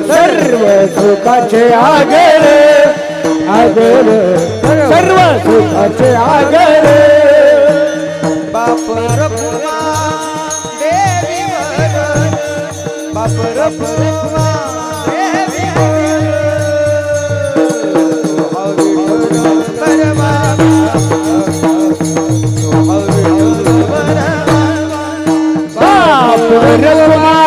सर्व सुखाचे आगर आगर सर्व सुखाचे आगर बाप रखुमा देवी वर बाप रखुमा देवी बाप रखुमा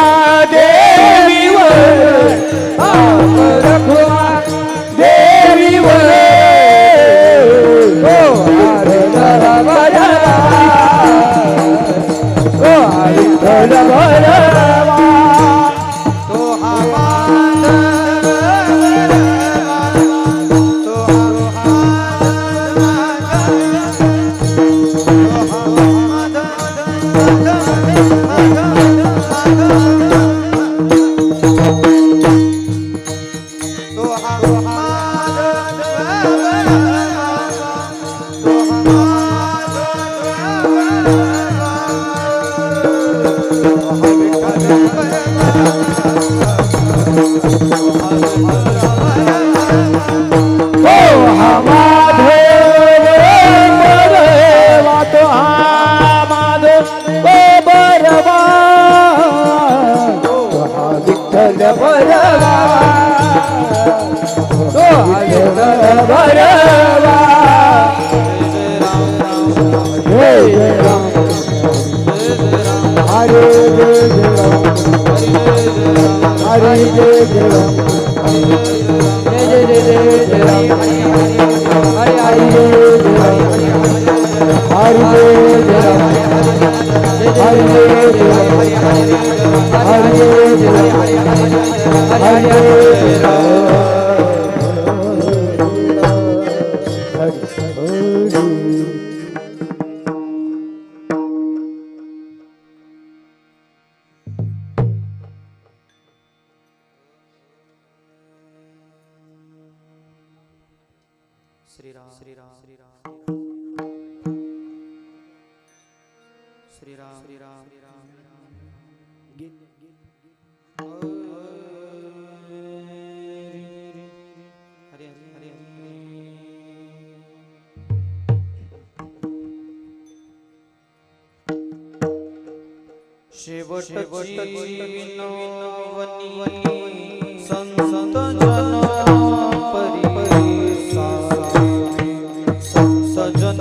श्रीराम श्रीराम श्रीराम श्रीराम श्रीराम हरे हरे हरे शेवटची विनवनी संत जन सजन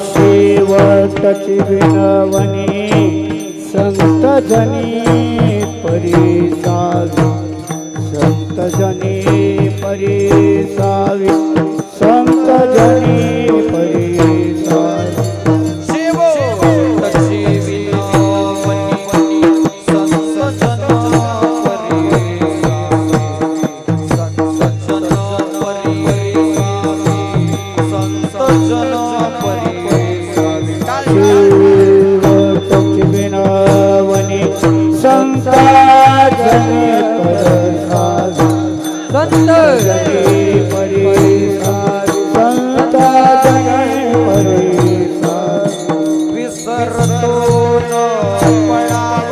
शेवटची विनवनी संत जनी परिसावी संत जनी परिसावी संत जनी परिसावी शेवटची विनवनी संत जन संत जनी परिसावी संत जनी परिसावी संत जनी परिसावी विसरतो न पडावा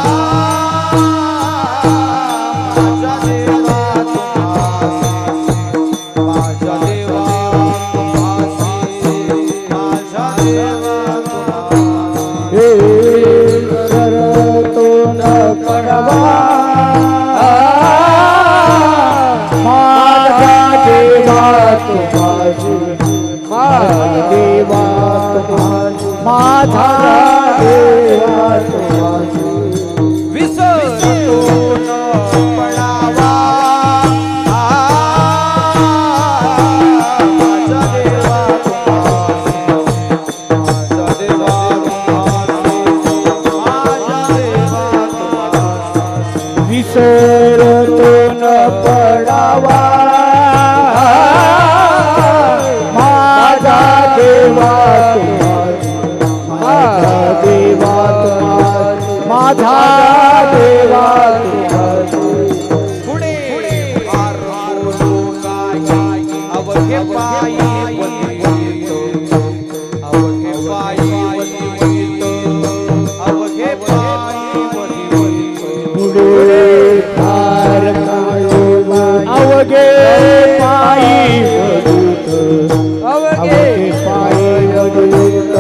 माझा देवा तुम्हासी माझा देवा तुम्हासी माझा देवा तुम्हासी सरतो न पडवा माझा देवा तुम्हासी माझा देवा तुम्हासी माझा देवा तुम्हासी विसरतो न पडावा माझा देवा तुम्हासी माझा देवा विसरतो न पडावा माझा देवा तुम्हासी माझा देवा तुम्हासी माझा देवा तुम्हासी पुढे आरो काय अवघे पायी वनितो अवघे पायी वनितो अवघे पायी वनितो पुढे फार काळू अवघे पायी वदूत अवघे पायी वदूत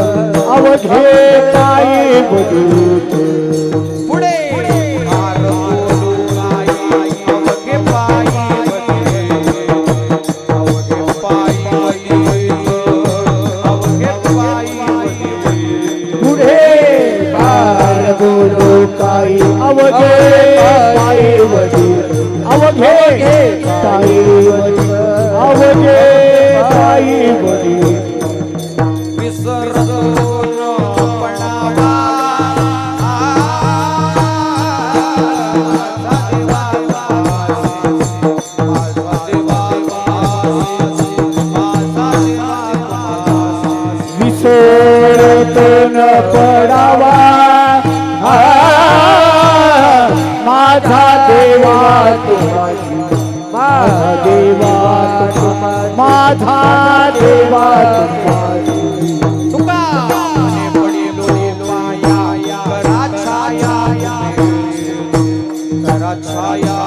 अवघे पायी वदूत पुढे आरो काय अवघे पायी वनितो अवघे पायी वनितो अवघे पायी वनितो पुढे फार बोलू काही अवघे पायी वदूत अवघे पायी वदूत अवघे पायी वदूत विसरतो न पडावा माझा देवा माझा देवा माझा देवा विसरतो न पडावा माझा देवा तुम्हासी माझा देवा तुम्हासी माझा देवा तुम्हासी तुका मने पडिलो पाया करा छाया करा छाया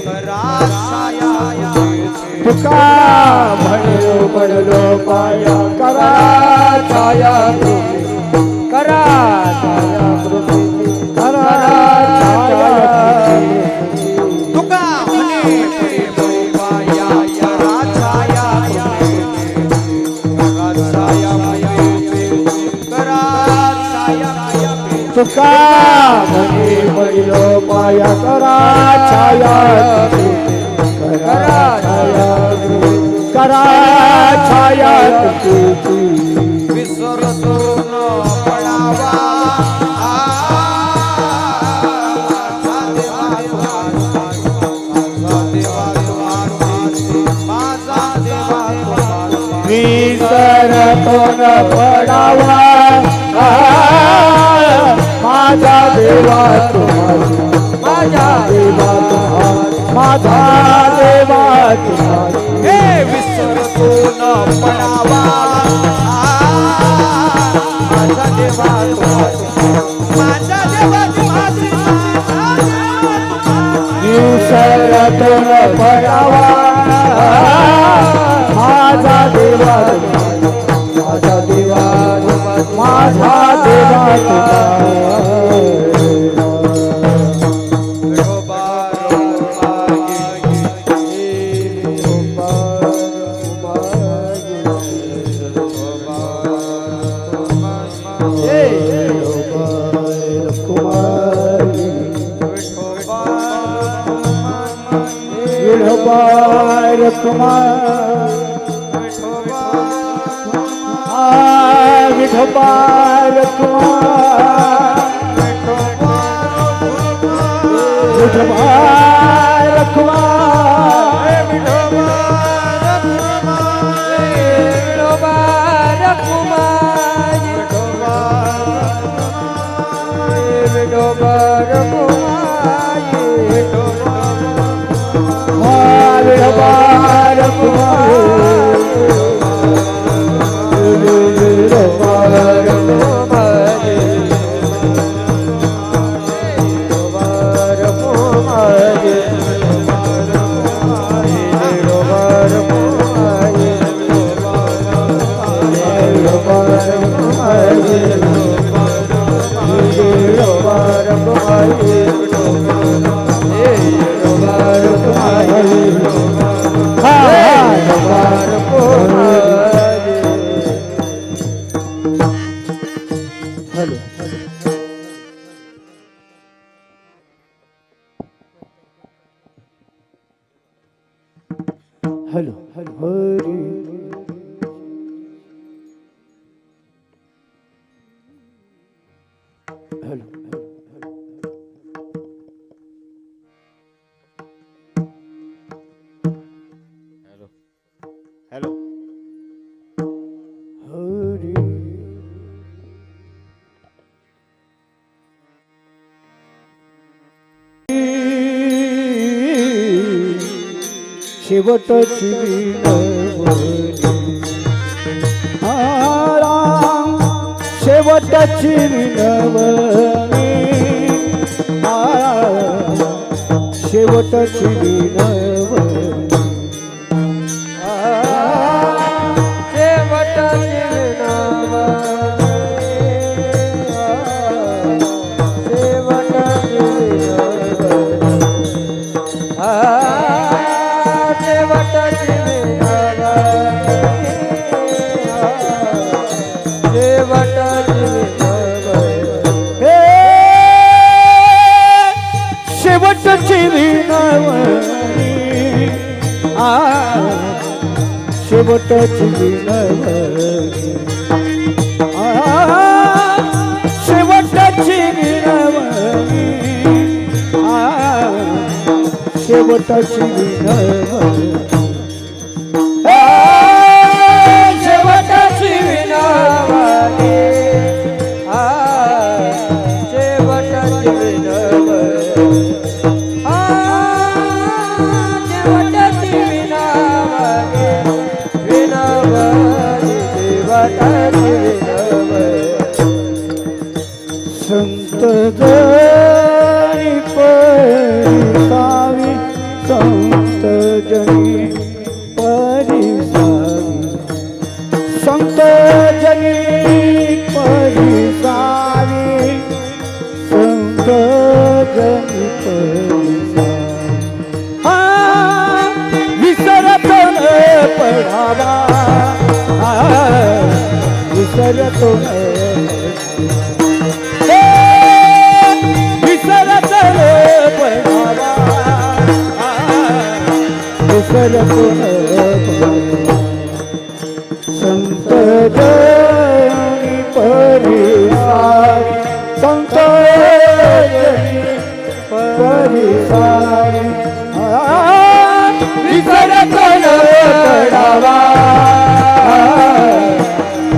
करा छाया तुका म्हणलो पडलो पाया करा छाया करा छाया करा छाया तुका मने पडिलो पाया करा छाया करा छाया करा छाया तुका म्हणे पडलो पाया करा छाया करा छाया करा छाया तुझी विसरतो न पडावा विसरतो न पडावा देवा तुम्हारी माझा देवा तुम्हारी माझा देवा तुम्हारी हे विसरतो न पडावा माझा देवा तुम्हारी माझा देवा तुम्हारी विसरतो न पडावा माझा देवा तुम्हारी माझा देवा माझा देवा विठोबार कुमार विठोबार कुमार विठोबार कुमार हॅलो हरी हॅलो हॅलो हरी शेवटची विनवणी राम शेवटची विनवणी शेवटची विनवणी शेवटची विनवणी शेवटची विनवणी शेवटची विनवणी शेवटची विनवणी शेवटची विनवणी शेवटची संत जनी परिसावी संत जनी परिसावी संत जनी परिसावी संत जनी परिसावी विसरतो न पडावा विसरतो न संत जनी परिसारी संत जनी परिसारी विसरतो न पडावा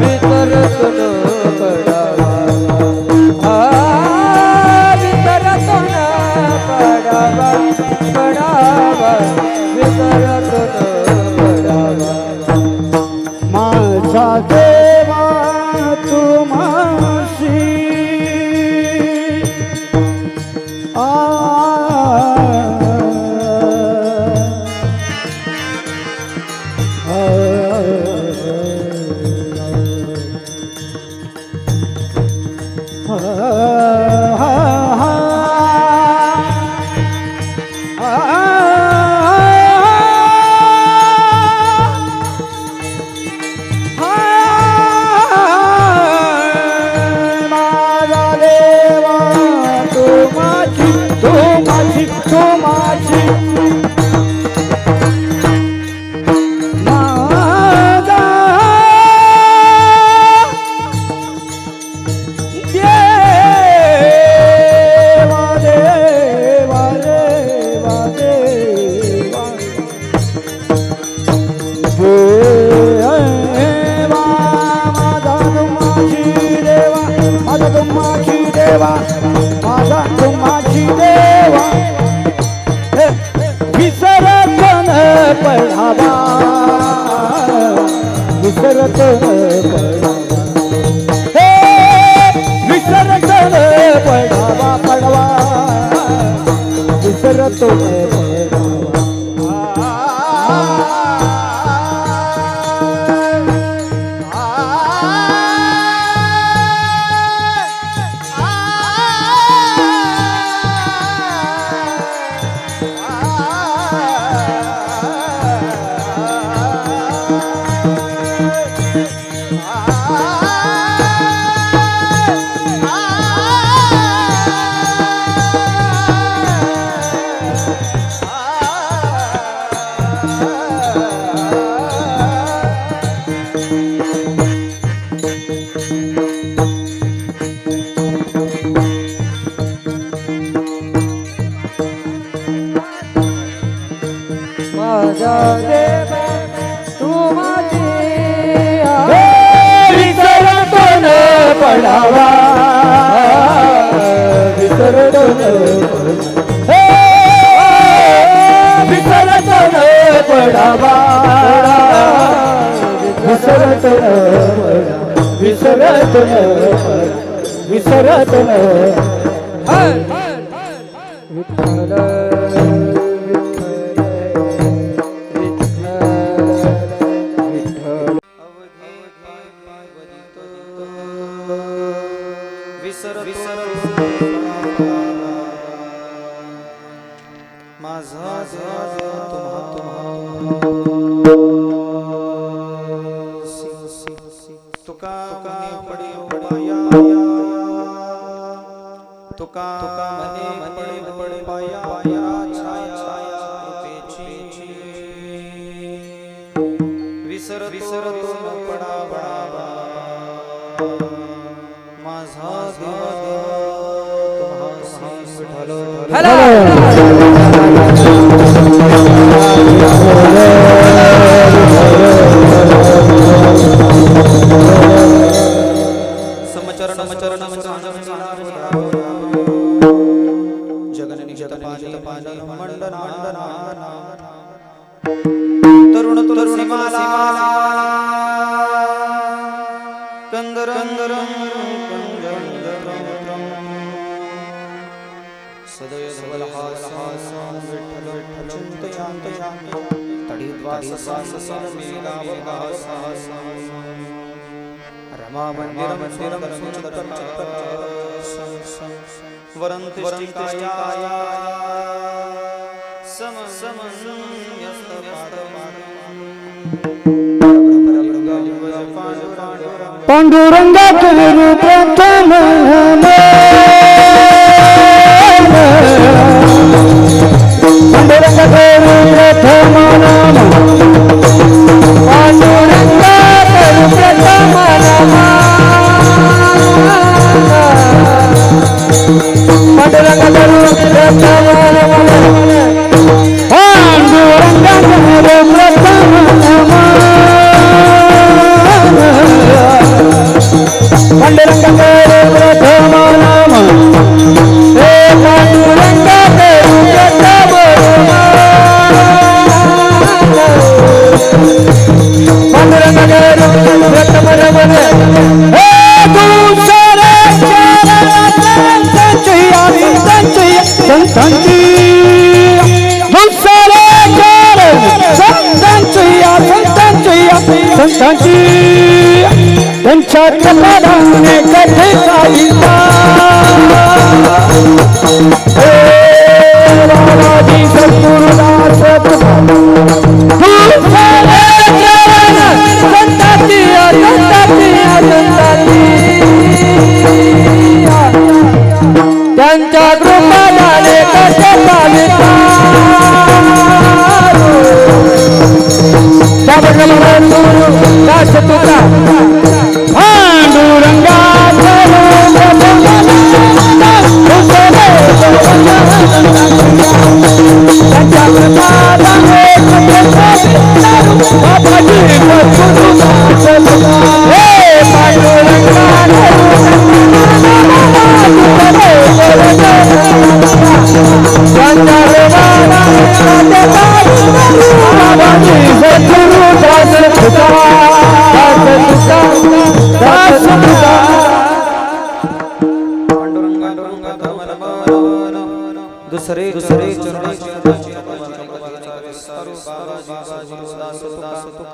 विसरतो न पडावा माझा तुम्हाची देवा विसरत न पडावा विसरत न पडावा विसरत न पडावा पडवा विसरत न माझा देव तू माझी विसरतो न पडावा विसरतो न विसरतो न पडावा विसरतो न विसरतो न विसरतो न विठ्ठल तरुण तुलसी माला कंदरंगरं सदय धवलहासं विठ्ठल चिंतयामि तडिद्वासमेलावभासं रमा मंदिरं वरन्तिष्ठिकाया सम पांडुरंगा गुरु प्रथम पांडुरंगा गुरु प्रथम नाम पांडुरंगा गुरु प्रथम नाम पांडुरंगा गुरु प्रथम नाम पांडुरंगा गुरु प्रथम नाम पांडुरंगा गुरु प्रथम नाम हे पांडुरंगा गुरु प्रथम पांडुरंगा गुरु प्रथम नाम हे दूसरे संतांची दूसरे संतांची त्यांच्या कपाळाने कथे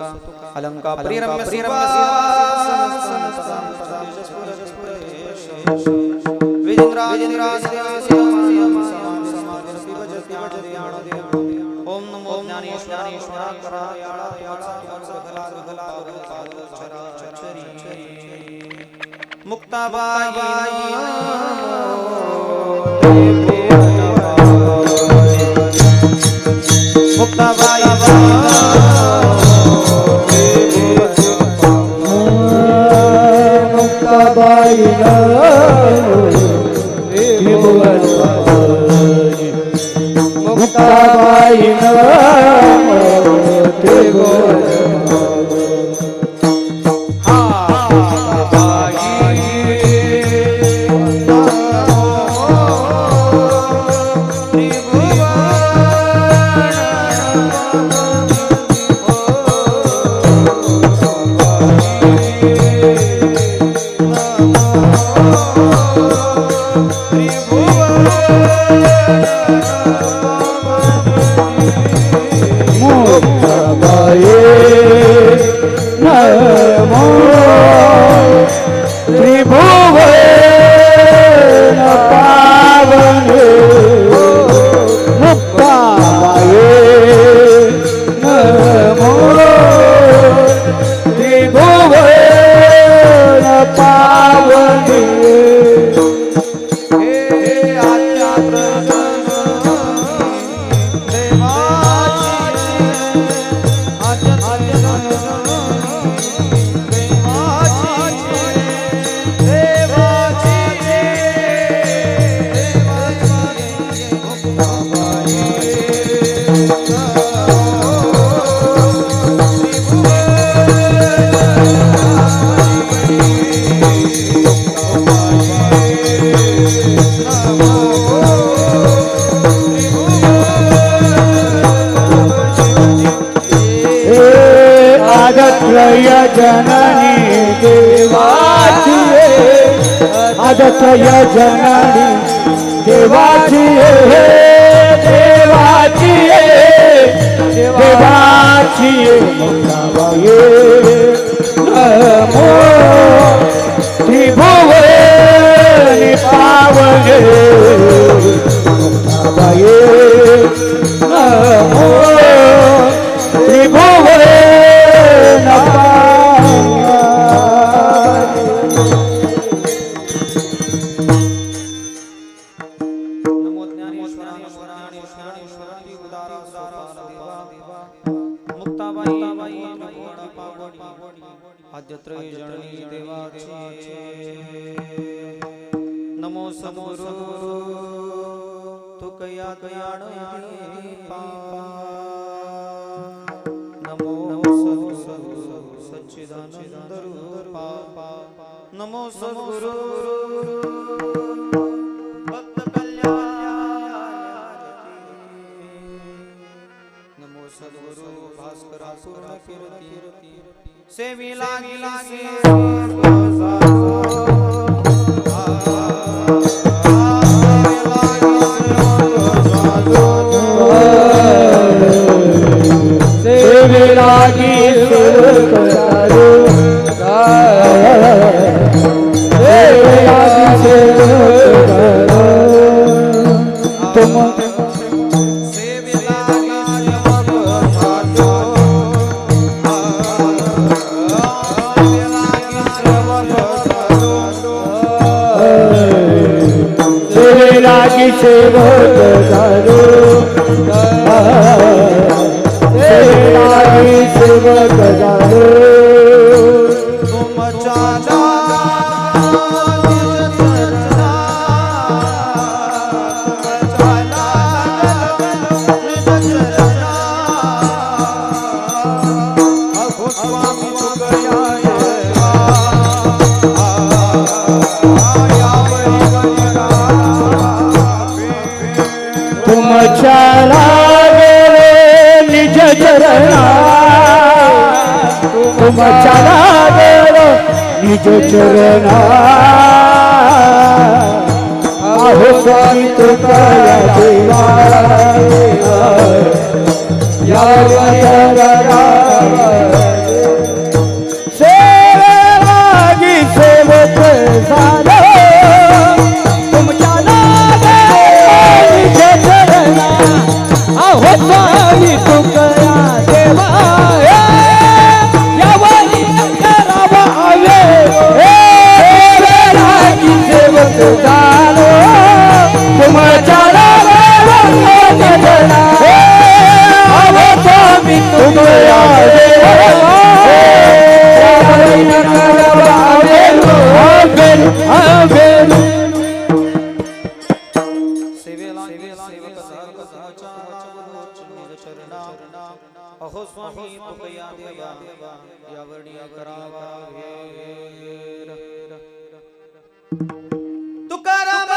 अलंका प्रिरम्य ओम नमो ज्ञानेश्वराय मुक्ताबाई मुक्ताबाई मुक्ताबाई जननी देवाची आदत्रय जननी देवाची देवाची देवाची मुक्ताबाई नमो त्रिभुवनी पावने मुक्ताबाई नमो त्रिभुवनी नमो सद्गुरु तुकया कयाण नमो सद्गुरु सच्चिदानंद रूपा नमो सद्गुरु भक्त कल्याण नमो सद्गुरु भास्कर पूर्ण कीर्ति सेवी लागी लागी तुम लागी सेवक करो लागी सेवक करो तुम चाला तुम चला गेले निज चरणा तुम चला गेले निज चरणा आहो स्वामी तुका देवा या हवेली सेवेला सेवक तुमच्या निज चरणा अहो स्वामी तुकया देवा यावणी करावा हेर तुकाराम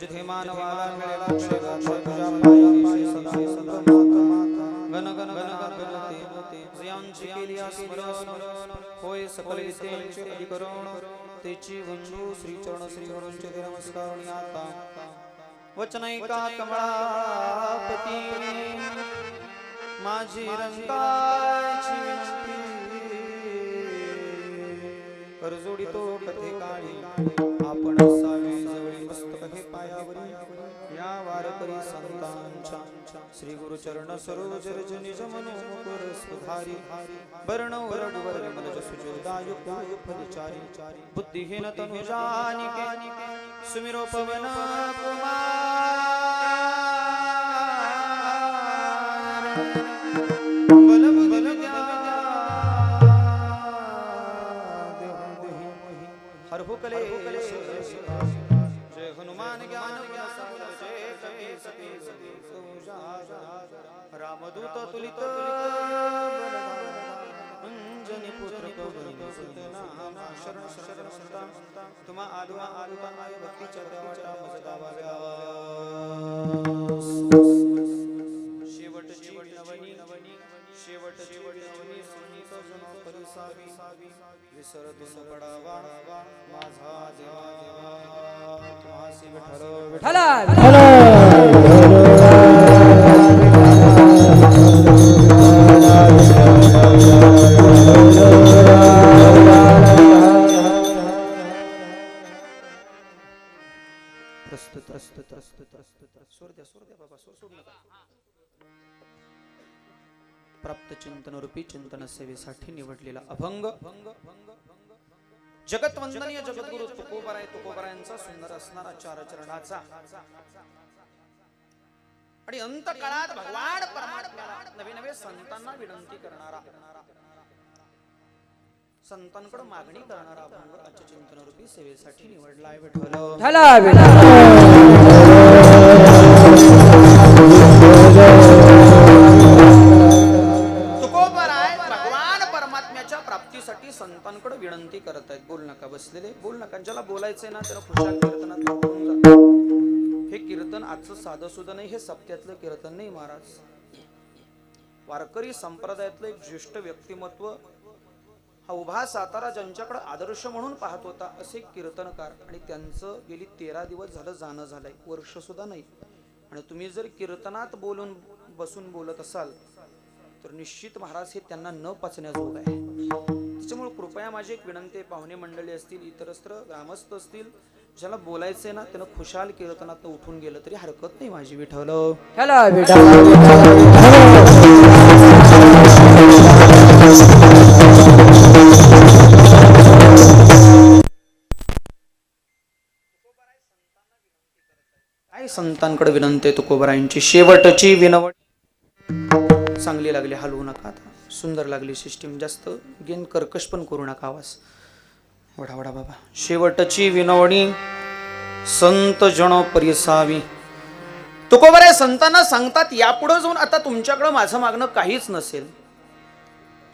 जिथे मानवाला मिळेला गण गण गणते श्रियांची केली स्मरण होय सकल विद्यांचे अधिकरण तेची बंधू श्री चरण श्री गुरूंचे नमस्कार आता वचनैका कमळापती माझी रंगाची विनंती करजोडी तो कथे काळी आपण सावे जवळी मस्तक हे पायावरी या वारकरी संतांच्या श्री गुरु चरण सरोज रज निज मनोमुकुर सुधारी वर्ण वरडवर मनज सुजोदायुक्त फलिचारी बुद्धिहीन तनु जानिके सुमिरो पवन कुमार बल बल हर हुकले जय हनुमान ज्ञान जय कपी सती रामदूत तुलित अंजनी पुत्र पवन शरण शरण संता तुम्हा आलुआ आलुआ आय भक्तीच्या देवाच्या मजदाव्या शेवटची नवनी शेवटची नवनी सुनीत जन परिसावी विसर दुस पडावा माझा देवा तुम्हासी विठ्ठल प्राप्त चिंतन रूपी चिंतन सेवेसाठी निवडलेला अभंग जगत वंदनीय जगद्गुरु तुकोबरायांचा सुंदर असणारा चार चरणाचा आणि अंत काळात भगवान परमात्म्याला नवे नवे संतांना विनंती करणारा संतांकडे मागणी करणारा अभंग आजच्या चिंतनरूपी सेवेसाठी निवडलाय विठ्ठल. चला विठ्ठल. तुकोबराय भगवान परमात्म्याच्या प्राप्तीसाठी संतांकडे विनंती करत आहेत. बोल नका बसलेले, बोल नका. ज्याला बोलायचंय ना त्याला खुशाल कीर्तनात बोलून जा. हे कीर्तन आजचं साधं सुद्धा नाही, हे सप्त्यातलं कीर्तन नाही महाराज. वारकरी संप्रदायातलं एक ज्येष्ठ व्यक्तिमत्व, हा उभा सातारा ज्यांच्याकडे आदर्श म्हणून पाहत होता असे कीर्तनकार, आणि त्यांचं गेली 13 दिवस झालं जाणं झालंय, वर्ष सुद्धा नाही. आणि तुम्ही जर कीर्तनात बसून बोलत असाल तर निश्चित महाराज हे त्यांना न पचण्याजोग आहे. त्याच्यामुळे कृपया माझी एक विनंती आहे, पाहुणे मंडळी असतील, इतरस्त्र ग्रामस्थ असतील, ज्याला बोलायचंय ना त्यानं खुशाल कीर्तनात उठून गेलं तरी हरकत नाही माझी विठ्ठल. चला विठ्ठल. काय संतांकडे विनंती आहे तुकोबरायांची शेवटची विनवणी. चांगली लागली, हलवू नका. आता सुंदर लागली सिस्टीम, जास्त गेन कर्कश पण करू नका आवाज. वडा वडा बाबा. शेवटची विनवणी संत जन परिसावी. तुकोबराय संतांना सांगतात यापुढे जाऊन आता तुमच्याकडे माझं मागणं काहीच नसेल.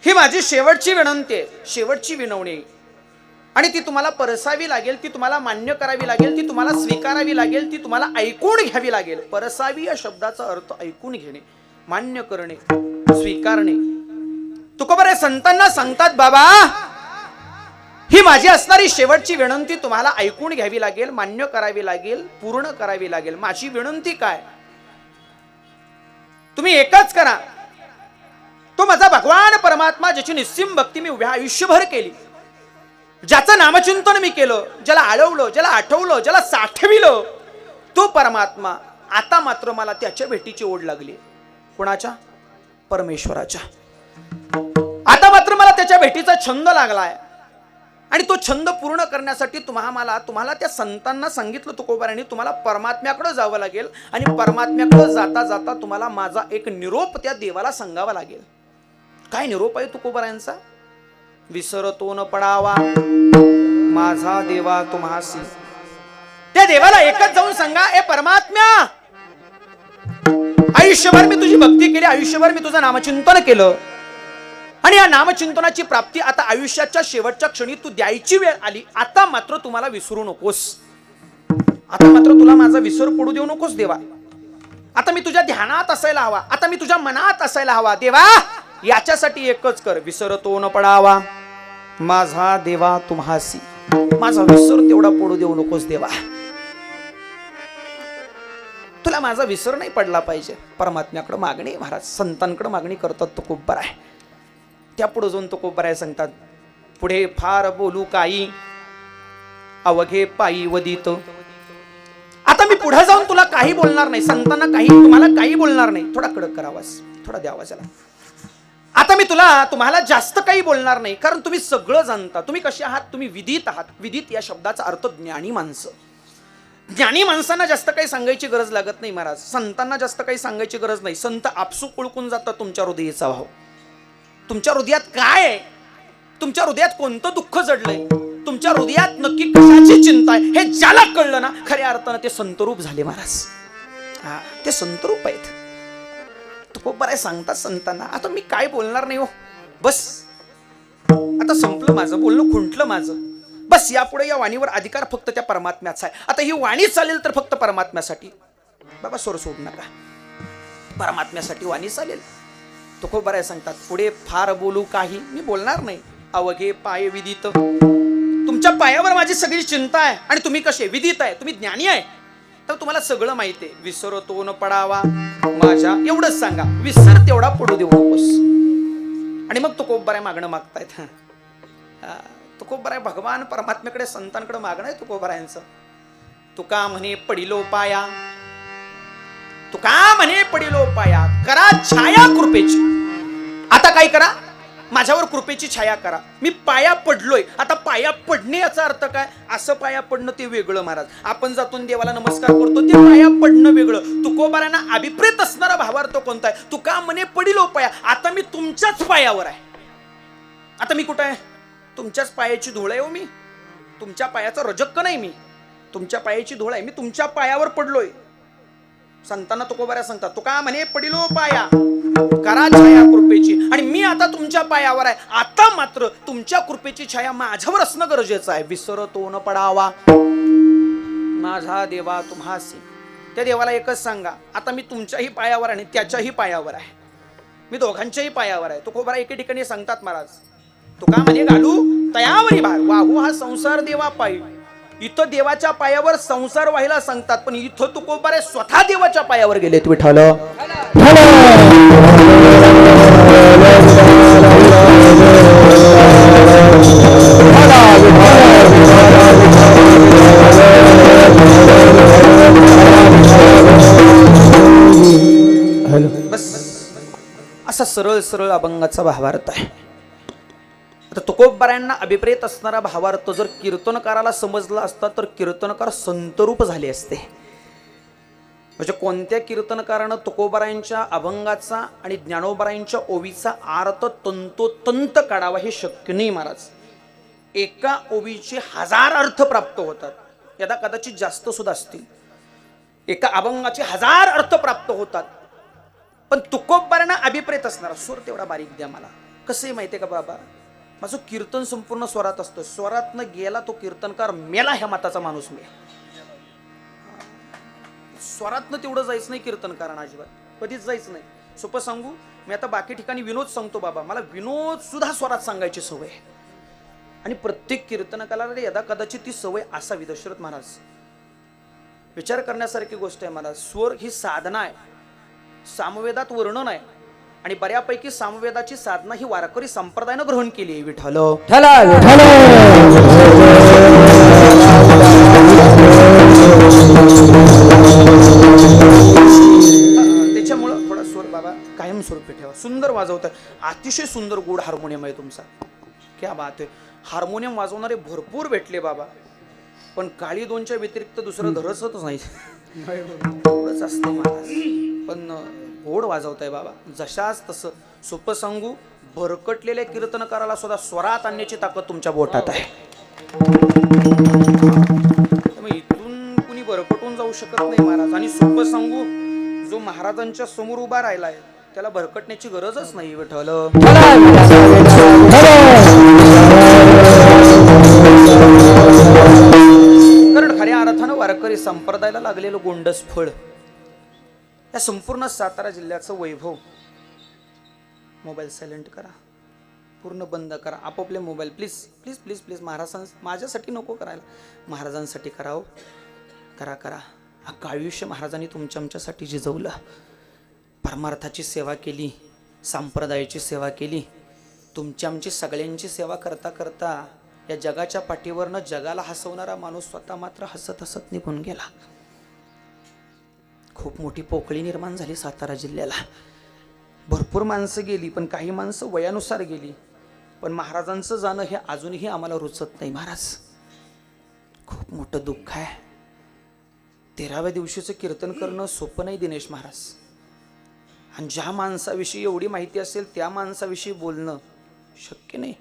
ही माझी शेवटची विनंती आहे, शेवटची विनवणी, आणि ती तुम्हाला परसावी लागेल, ती तुम्हाला मान्य करावी लागेल, ती तुम्हाला स्वीकारावी लागेल, ती तुम्हाला ऐकून घ्यावी लागेल. परसावी या शब्दाचा अर्थ ऐकून घेणे, मान्य करणे, स्वीकारणे. तुकोबराय संतांना सांगतात बाबा ही माझी असणारी शेवटची विनंती तुम्हाला ऐकून घ्यावी लागेल, मान्य करावी लागेल, पूर्ण करावी लागेल. माझी विनंती काय? तुम्ही एकच करा, तो माझा भगवान परमात्मा ज्याची निस्सीम भक्ती मी उभ्या आयुष्यभर केली, ज्याचं नामचिंतन मी केलं, ज्याला आळवलं, ज्याला आठवलं, ज्याला साठविलं, तो परमात्मा आता मात्र मला त्याच्या भेटीची ओढ लागली. कोणाच्या? परमेश्वराच्या. आता मात्र मला त्याच्या भेटीचा छंद लागलाय, आणि तो छंद पूर्ण करण्यासाठी तुम्हाला त्या संतांना सांगितलं तुकोबारांनी, तुम्हाला परमात्म्याकडे जावं लागेल, आणि परमात्म्याकडे जाता जाता तुम्हाला माझा एक निरोप त्या देवाला सांगावा लागेल. काय निरोप आहे तुकोबारांचा? विसरतो न पडावा माझा देवा तुम्हासी. त्या देवाला एकच जाऊन सांगा, ए परमात्म्या, आयुष्यभर मी तुझी भक्ती केली, आयुष्यभर मी तुझं नामचिंतन केलं, आणि या नामचिंतनाची प्राप्ती आता आयुष्याच्या शेवटच्या क्षणी तू द्यायची वेळ आली. आता मात्र तुम्हाला विसरू नकोस, आता मात्र तुला माझा विसर पडू देऊ नकोस देवा. आता मी तुझ्या ध्यानात असायला हवा, आता मी तुझ्या मनात असायला हवा देवा. याच्यासाठी एकच कर, विसरतो न पडावा माझा देवा तुम्हासी. माझा विसर तेवढा पडू देऊ नकोस देवा, तुला माझा विसर नाही पडला पाहिजे. परमात्म्याकडे मागणी महाराज, संतांकडे मागणी करतात तुकोबराय. त्या पुढे जाऊन तुकोबराय सांगतात, पुढे फार बोलू काही अवघे पायी वदित. आता मी पुढे जाऊन तुला काही बोलणार नाही, संतांना काही, तुम्हाला काही बोलणार नाही. थोडा कडक करावास, थोडा द्यावास याला. आता मी तुम्हाला जास्त काही बोलणार नाही, कारण तुम्ही सगळं जाणता. तुम्ही कसे आहात? तुम्ही विदित आहात. विदित या शब्दाचा अर्थ ज्ञानी माणसं. ज्ञानी माणसांना जास्त काही सांगायची गरज लागत नाही महाराज, संतांना जास्त काही सांगायची गरज नाही. संत आपसूक ओळखून जातात तुमच्या हृदयाचा भाव, तुमच्या हृदयात काय आहे, तुमच्या हृदयात कोणतं दुःख जडलंय, तुमच्या हृदयात नक्की कशाची चिंता आहे, हे ज्याला कळलं ना खऱ्या अर्थानं ते संतरूप झाले महाराज. हा, ते संतरूप आहेत. तुकोबराय सांगतात संतांना, आता मी काय बोलणार नाही हो, बस आता संपलं माझं बोलणं, खुंटलं माझं, बस यापुढे या वाणीवर अधिकार फक्त त्या परमात्म्याचा आहे. आता ही वाणी चालेल तर फक्त परमात्म्यासाठी, बाबा स्वर सोडू नका, परमात्म्यासाठी वाणी चालेल. तुकोबराय सांगतात, पुढे फार बोलू काही मी बोलणार नाही. अवघे पाय विदित, तुमच्या पायावर माझी सगळी चिंता आहे, आणि तुम्ही कसे विदित आहे, तुम्ही ज्ञानी आहे, तर तुम्हाला सगळं माहिती आहे. विसरतो न पडावा माझ्या, एवढंच सांगा, विसर तेवढा पडू देऊ नकोस. आणि मग तुकोबराय मागणं मागतायत. तुकोबराय भगवान परमात्म्याकडे, संतांकडे मागणं आहे तुकोबरायांचं. तुका म्हणे पडिलो पाया, तुका म्हणे पडिलो पाया, करा छाया कृपेची. आता काय करा? माझ्यावर कृपेची छाया करा. मी पाया पडलोय, आता पाया पडणे याचा अर्थ काय? असं पाया पडणं ते वेगळं महाराज. आपण जातून देवाला नमस्कार करतो ते पाया पडणं वेगळं. तुकोबारांना अभिप्रेत असणारा भावार्थ कोणता आहे? तुका म्हणे पडिलो पाया, आता मी तुमच्याच पायावर आहे. आता मी कुठं आहे? तुमच्याच पायाची धूळ आहे हो मी, तुमच्या पायाचा रजक्क नाही मी, तुमच्या पायाची धूळ आहे. मी तुमच्या पायावर पडलोय. संतांना तुकोबाऱ्या सांगतात, तुका म्हणे पडिलो पाया करा छाया कृपेची, आणि मी आता तुमच्या पायावर आहे. आता मात्र तुमच्या कृपेची छाया माझ्यावर असणं गरजेचं आहे. विसरतो न पडावा माझा देवा तुम्हासी. त्या देवाला एकच सांगा, आता मी तुमच्याही पायावर आणि त्याच्याही पायावर आहे, मी दोघांच्याही पायावर आहे. तुकोबारा एके ठिकाणी सांगतात महाराज, तुका म्हणे घालू तयावरी भार वाहू हा संसार देवा पायी. इथं देवाच्या पायावर संसार व्हायला सांगतात, पण इथं तुकोबारे स्वतः देवाच्या पायावर गेलेत. विठ्ठल बस असा सरळ सरळ अभंगाचा भावार्थ आहे. आता तुकोबारायांना अभिप्रेत असणारा भावार्थ जर कीर्तनकाराला समजला असता तर कीर्तनकार संतरूप झाले असते. म्हणजे कोणत्या कीर्तनकारानं तुकोबारायांच्या अभंगाचा आणि ज्ञानोबारायांच्या ओवीचा अर्थ तंतोतंत काढावा हे शक्य नाही महाराज. एका ओवीचे 1000 अर्थ प्राप्त होतात, यदा कदाचित जास्त सुद्धा असतील. एका अभंगाचे 1000 अर्थ प्राप्त होतात, पण तुकोबारांना अभिप्रेत असणारा सूर तेवढा बारीक द्या मला. कसं आहे माहिती आहे का बाबा, माझं कीर्तन संपूर्ण स्वरात असतं, स्वरातनं गेला तो कीर्तनकार मेला ह्या मताचा माणूस मी. स्वरातनं तेवढं जायचं नाही कीर्तनकारांना, अजिबात कधीच जायचं नाही. सोपं सांगू, मी आता बाकी ठिकाणी विनोद सांगतो बाबा, मला विनोद सुद्धा स्वरात सांगायची सवय आहे. आणि प्रत्येक कीर्तनकाराला यदा कदाचित ती सवय असावी. दशरथ महाराज, विचार करण्यासारखी गोष्ट आहे मला. स्वर ही साधना आहे, सामवेदात वर्णन आहे, आणि बऱ्यापैकी सामवेदाची साधना ही वारकरी संप्रदायानं ग्रहण केली आहे. विठ्ठल त्याच्यामुळं थोडा स्वर बाबा कायम स्वरूपी ठेवा. सुंदर वाजवतात, अतिशय सुंदर गोड हार्मोनियम आहे तुमचा, क्या बात आहे. हार्मोनियम वाजवणारे भरपूर भेटले बाबा, पण काळी दोनच्या व्यतिरिक्त दुसरं धरसच नाही. एवढंच असतं महाराज, पण गोड वाजवताय बाबा जशाच तसं. सोपं सांगू, भरकटलेल्या कीर्तनकाराला सुद्धा स्वरात आणण्याची ताकद तुमच्या बोटात आहे. इथून कुणी भरकटून जाऊ शकत नाही महाराज. आणि सोपं सांगू, जो महाराजांच्या समोर उभा राहिलाय त्याला भरकटण्याची गरजच नाही. विठ्ठल कारण खऱ्या अर्थानं वारकरी संप्रदायाला लागलेलं गोंडस फळ या संपूर्ण सातारा जिल्ह्याचं वैभव. मोबाईल सायलेंट करा, पूर्ण बंद करा आपापले mobile, please please please please. माझ्यासाठी नको करायला, महाराजांसाठी करावं. करा करा. अख्खं आयुष्य महाराजांनी तुमच्या आमच्यासाठी जिजवलं, परमार्थाची सेवा केली, संप्रदायाची सेवा केली. तुमच्या आमची सगळ्यांची सेवा करता करता या जगाच्या पाठीवरनं जगाला हसवणारा माणूस स्वतः मात्र हसत हसत निघून गेला. खूप मोठी पोकळी निर्माण झाली सातारा जिल्ह्याला. भरपूर माणसं गेली, पण काही माणसं वयानुसार गेली. पण महाराजांचं जाणं हे अजूनही आम्हाला रुचत नाही महाराज. खूप मोठं दुःख आहे. 13व्या दिवशीचं कीर्तन करणं सोपं नाही दिनेश महाराज. आणि ज्या माणसाविषयी एवढी माहिती असेल त्या माणसाविषयी बोलणं शक्य नाही.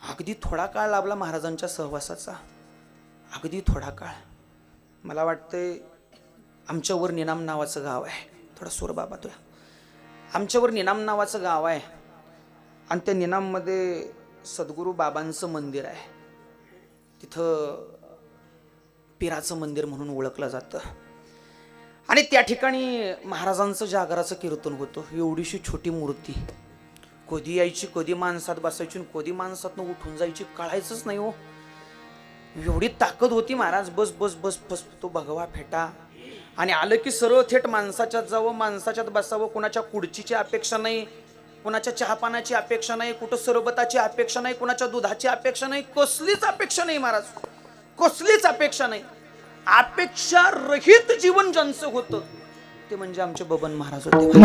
अगदी थोडा काळ लाभला महाराजांच्या सहवासाचा, अगदी थोडा काळ. मला वाटतंय आमच्यावर निनाम नावाचं गाव आहे. थोडा सूर बाबा तुला. आमच्यावर निनाम नावाचं गाव आहे, आणि त्या निनाममध्ये सद्गुरू बाबांचं मंदिर आहे. तिथं पिराचं मंदिर म्हणून ओळखलं जातं. आणि त्या ठिकाणी महाराजांचं जागराचं कीर्तन होतं. एवढीशी छोटी मूर्ती, कधी यायची, कधी माणसात बसायची, कधी माणसातनं उठून जायची, कळायचंच नाही हो. एवढी ताकद होती महाराज. बस बस बस बस तो भगवा फेटा, आणि आलं की सरळ थेट माणसाच्यात जावं, माणसाच्यात बसावं. कुणाच्या कुडचीची अपेक्षा नाही, कुणाच्या चहापानाची अपेक्षा नाही, कुठं सरबताची अपेक्षा नाही, कुणाच्या दुधाची अपेक्षा नाही, कसलीच अपेक्षा नाही महाराज, कसलीच अपेक्षा नाही. अपेक्षा रहित जीवन ज्यांचं होतं ते म्हणजे आमचे बबन महाराज होते.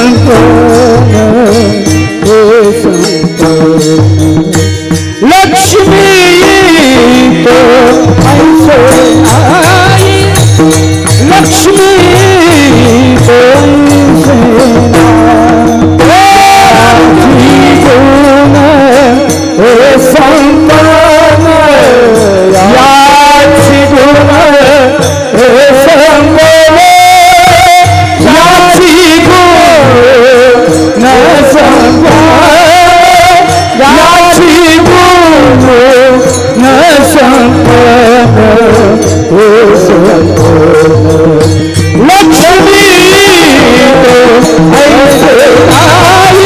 संपन्न हे संपन्न लक्ष्मी तो ऐसे आई लक्ष्मी तो ऐसे जीवन हे संपन्न याची गुण हे संपन्न याची गुण संपन्न याची गुण संपन्न हे संपन्न लक्ष्मी ऐसे आई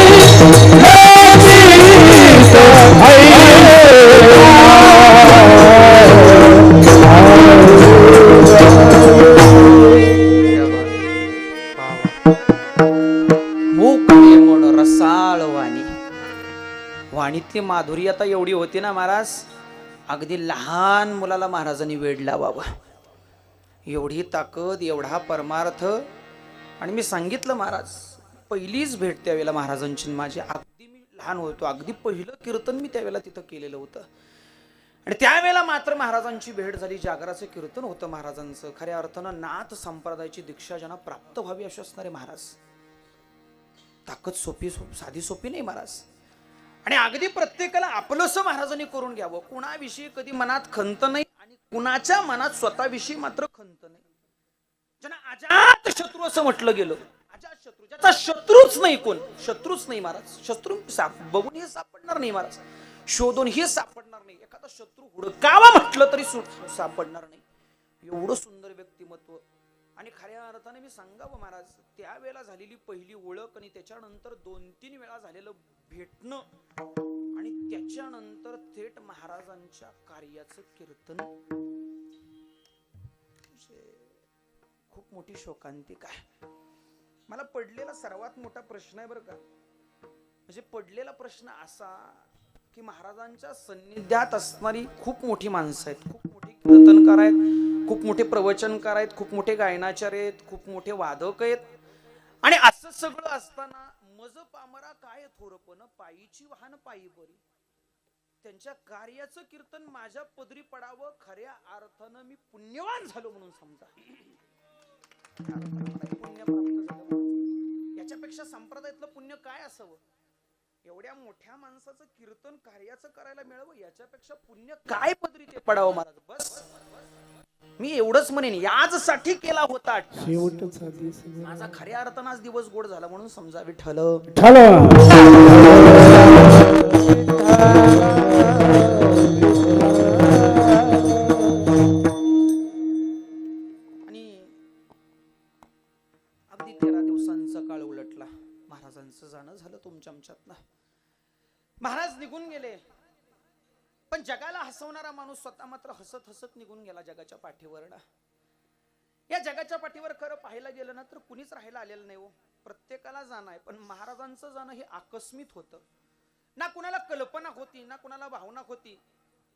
मूक निर्मळ रसाळ वाणी वाणीतली माधुरी आता एवढी होती ना महाराज, अगदी लहान मुलाला महाराजांनी वेड लावावं एवढी ताकद, एवढा परमार्थ. आणि मी सांगितलं महाराज, पहिलीच भेट त्यावेळेला महाराजांची माझी, अगदी मी लहान होतो, अगदी पहिलं कीर्तन मी त्यावेळेला तिथं केलेलं होतं. आणि त्यावेळेला मात्र महाराजांची भेट झाली. जागराचं कीर्तन होतं महाराजांचं. खऱ्या अर्थानं नाथ संप्रदायाची दीक्षा ज्यांना प्राप्त व्हावी असे असणारे महाराज. ताकद साधी सोपी नाही महाराज. आणि अगदी प्रत्येकाला आपलंसं महाराजांनी करून घ्यावं. कुणाविषयी कधी मनात खंत नाही आणि कुणाच्या मनात स्वतःविषयी मात्र खंत नाही. ज्यांना अजात शत्रू असं म्हटलं गेलं, अजात शत्रू, ज्याचा शत्रूच नाही, कोण शत्रूच नाही महाराज. शत्रू बघून हे सापडणार नाही महाराज, शोधून हे सापडणार नाही. एखादा शत्रू हुडकावा म्हटलं तरी सापडणार नाही. एवढं सुंदर व्यक्तिमत्व. आणि खऱ्या अर्थाने मी सांगावं महाराज, त्यावेळेला झालेली पहिली ओळख आणि त्याच्यानंतर 2-3 वेळा झालेलं भेटणं आणि त्याच्यानंतर थेट महाराजांच्या कार्याचं कीर्तन, खूप मोठी शोकांतिका आहे. मला पडलेला सर्वात मोठा प्रश्न आहे बरं का. म्हणजे पडलेला प्रश्न असा की महाराजांच्या सान्निध्यात असणारी खूप मोठी माणसं आहेत, खूप मोठी कीर्तनकार आहेत, खूप मोठे प्रवचनकार आहेत, खूप मोठे गायनाचार्य आहेत, खूप मोठे वादक आहेत. आणि असं सगळं असताना मज पामरा काय थोरपण पायीची वाहन पायी बरी. त्यांच्या कार्याचं कीर्तन माझ्या पदरी पडावं, खऱ्या अर्थानं मी पुण्यवान झालो म्हणून समजा. पुण्य प्राप्त झालं. याच्यापेक्षा संप्रदायातलं पुण्य काय असावं? एवढ्या मोठ्या माणसाचं कीर्तन कार्याचं करायला मिळावं, याच्यापेक्षा पुण्य काय पदरी ते पडावं महाराज. बस मी एवढंच म्हणेन, याचसाठी केला होता माझा. खऱ्या अर्थानं आज दिवस गोड झाला म्हणून समजा. विठ्ठल अगदी 13 दिवसांचा काळ उलटला. महाराजांचं जाणं झालं तुमच्या आमच्यातनं. महाराज निघून गेले, पण जगाला हसवणारा माणूस स्वतः मात्र हसत हसत निघून गेला जगाच्या पाठीवर. या जगाच्या पाठीवर खरं पाहायला गेलं ना तर कुणीच राहायला आलेलं नाही हो. प्रत्येकाला जाणं आहे, पण महाराजांचं जाणं हे आकस्मित होतं. ना कुणाला कल्पना होती, ना कुणाला भावना होती.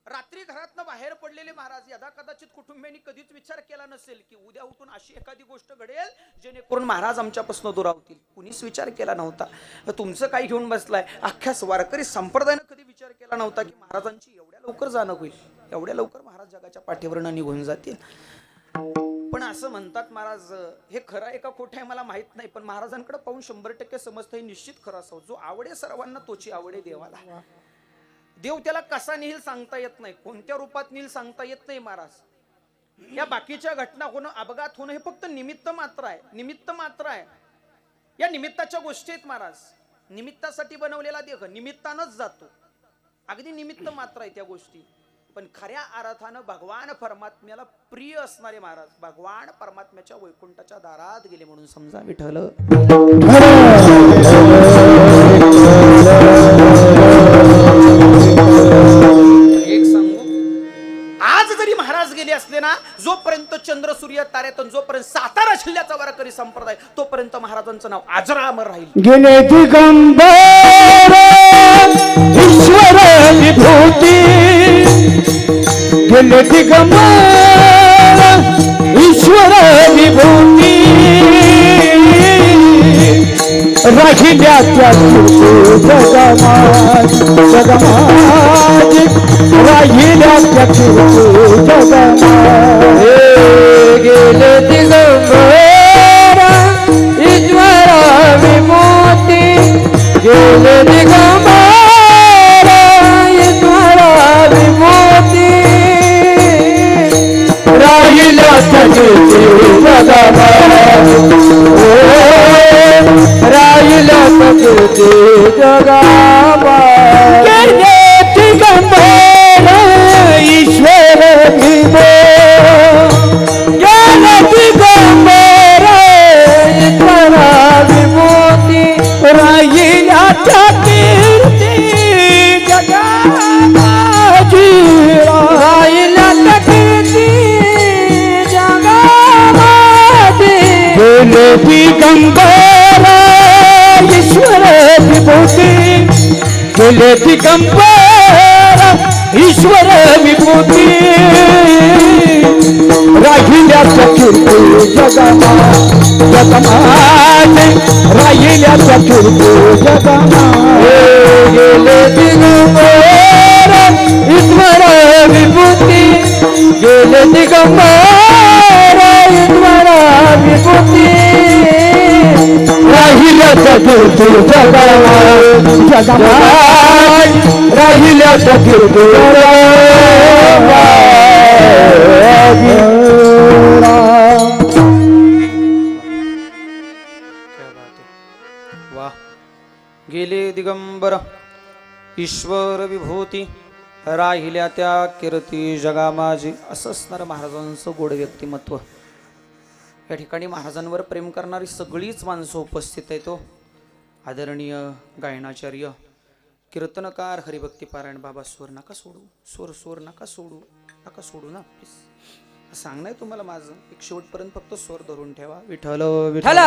रात्री घरातनं बाहेर पडलेले महाराज यदा कदाचित कुटुंबियांनी कधीच विचार केला नसेल की उद्या उठून अशी एखादी गोष्ट घडेल जेणेकरून महाराज आमच्यापासून दुरावतील. कुणीच विचार केला नव्हता. तुमचं काय घेऊन बसलाय, अख्ख्या वारकरी संप्रदायानं कधी विचार केला नव्हता की महाराजांची एवढ्या लवकर जाणं होईल, एवढ्या लवकर महाराज जगाच्या पाठीवरनं निघून जातील. पण असं म्हणतात महाराज, हे खरं आहे का खोटं आहे मला माहित नाही, पण महाराजांकडे पाहून 100% समजतं हे निश्चित खरं असावं. जो आवडे सर्वांना तोची आवडे देवाला. देव त्याला कसा नेईल सांगता येत नाही, कोणत्या रूपात नेईल सांगता येत नाही महाराज. या बाकीच्या घटना होणं, अपघात होणं हे फक्त निमित्त मात्र आहे, निमित्त मात्र आहे. या निमित्ताच्या गोष्टी आहेत महाराज. निमित्तासाठी बनवलेला देह निमित्तानच जातो, अगदी निमित्त मात्र आहे त्या गोष्टी. पण खऱ्या अर्थानं भगवान परमात्म्याला प्रिय असणारे महाराज भगवान परमात्म्याच्या वैकुंठाच्या दारात गेले म्हणून समजा. विठ्ठल एक सांगू, आज जरी महाराज गेले असले ना, जोपर्यंत चंद्र सूर्य ताऱ्यातून जोपर्यंत सातारा जिल्ह्याचा वारकरी संप्रदाय तोपर्यंत महाराजांचं नाव आजरा अमर राहील. गेले दिगंबर ईश्वर विभूती, गेले दिगंबर ईश्वर विभूती, राहिल्या त्या कीर्ती जगमाज जगमाज राहिल्या त्या कीर्ती जगमाज गेले दिगंबरा ईश्वरा विमोती गेले दिगंबरा ईश्वरा विमोती राहिल्या त्या कीर्ती जगमाज राहिला कीर्ती जगमाज गेले दिगंबर ईश्वर विमो गेले दिगंबर ईश्वरा विमोती राहिल्या त्या कीर्ती जगमाजी राहिला कीर्ती जगमाती गेले दिगंबर ईश्वर विभूती गेले दिगंबर ईश्वर विभूती राहिल्या त्या कीर्ती जगमाज जगमाज राहिल्या त्या कीर्ती जगमाज गेले दिगंबर ईश्वर विभूती गेले दिगंबर ईश्वर विभूती राहिल्या त्या कीर्ती जगमाज जगमाज राहिल्या त्या कीर्ती वाह गेले दिगंबर ईश्वर विभूती राहिल्या त्या कीर्ती जगामाजी. असं असणारं महाराजांचं गोड व्यक्तिमत्व. या ठिकाणी महाराजांवर प्रेम करणारी सगळीच माणसं उपस्थित आहेत. तो आदरणीय गायनाचार्य कीर्तनकार हरिभक्तीपारायण बाबा स्वर नका सोडू, स्वर नका सोडू ना प्लीज. सांग नाही तुम्हाला माझं एक शेवटपर्यंत फक्त स्वर धरून ठेवा. विठ्ठल विठ्ठल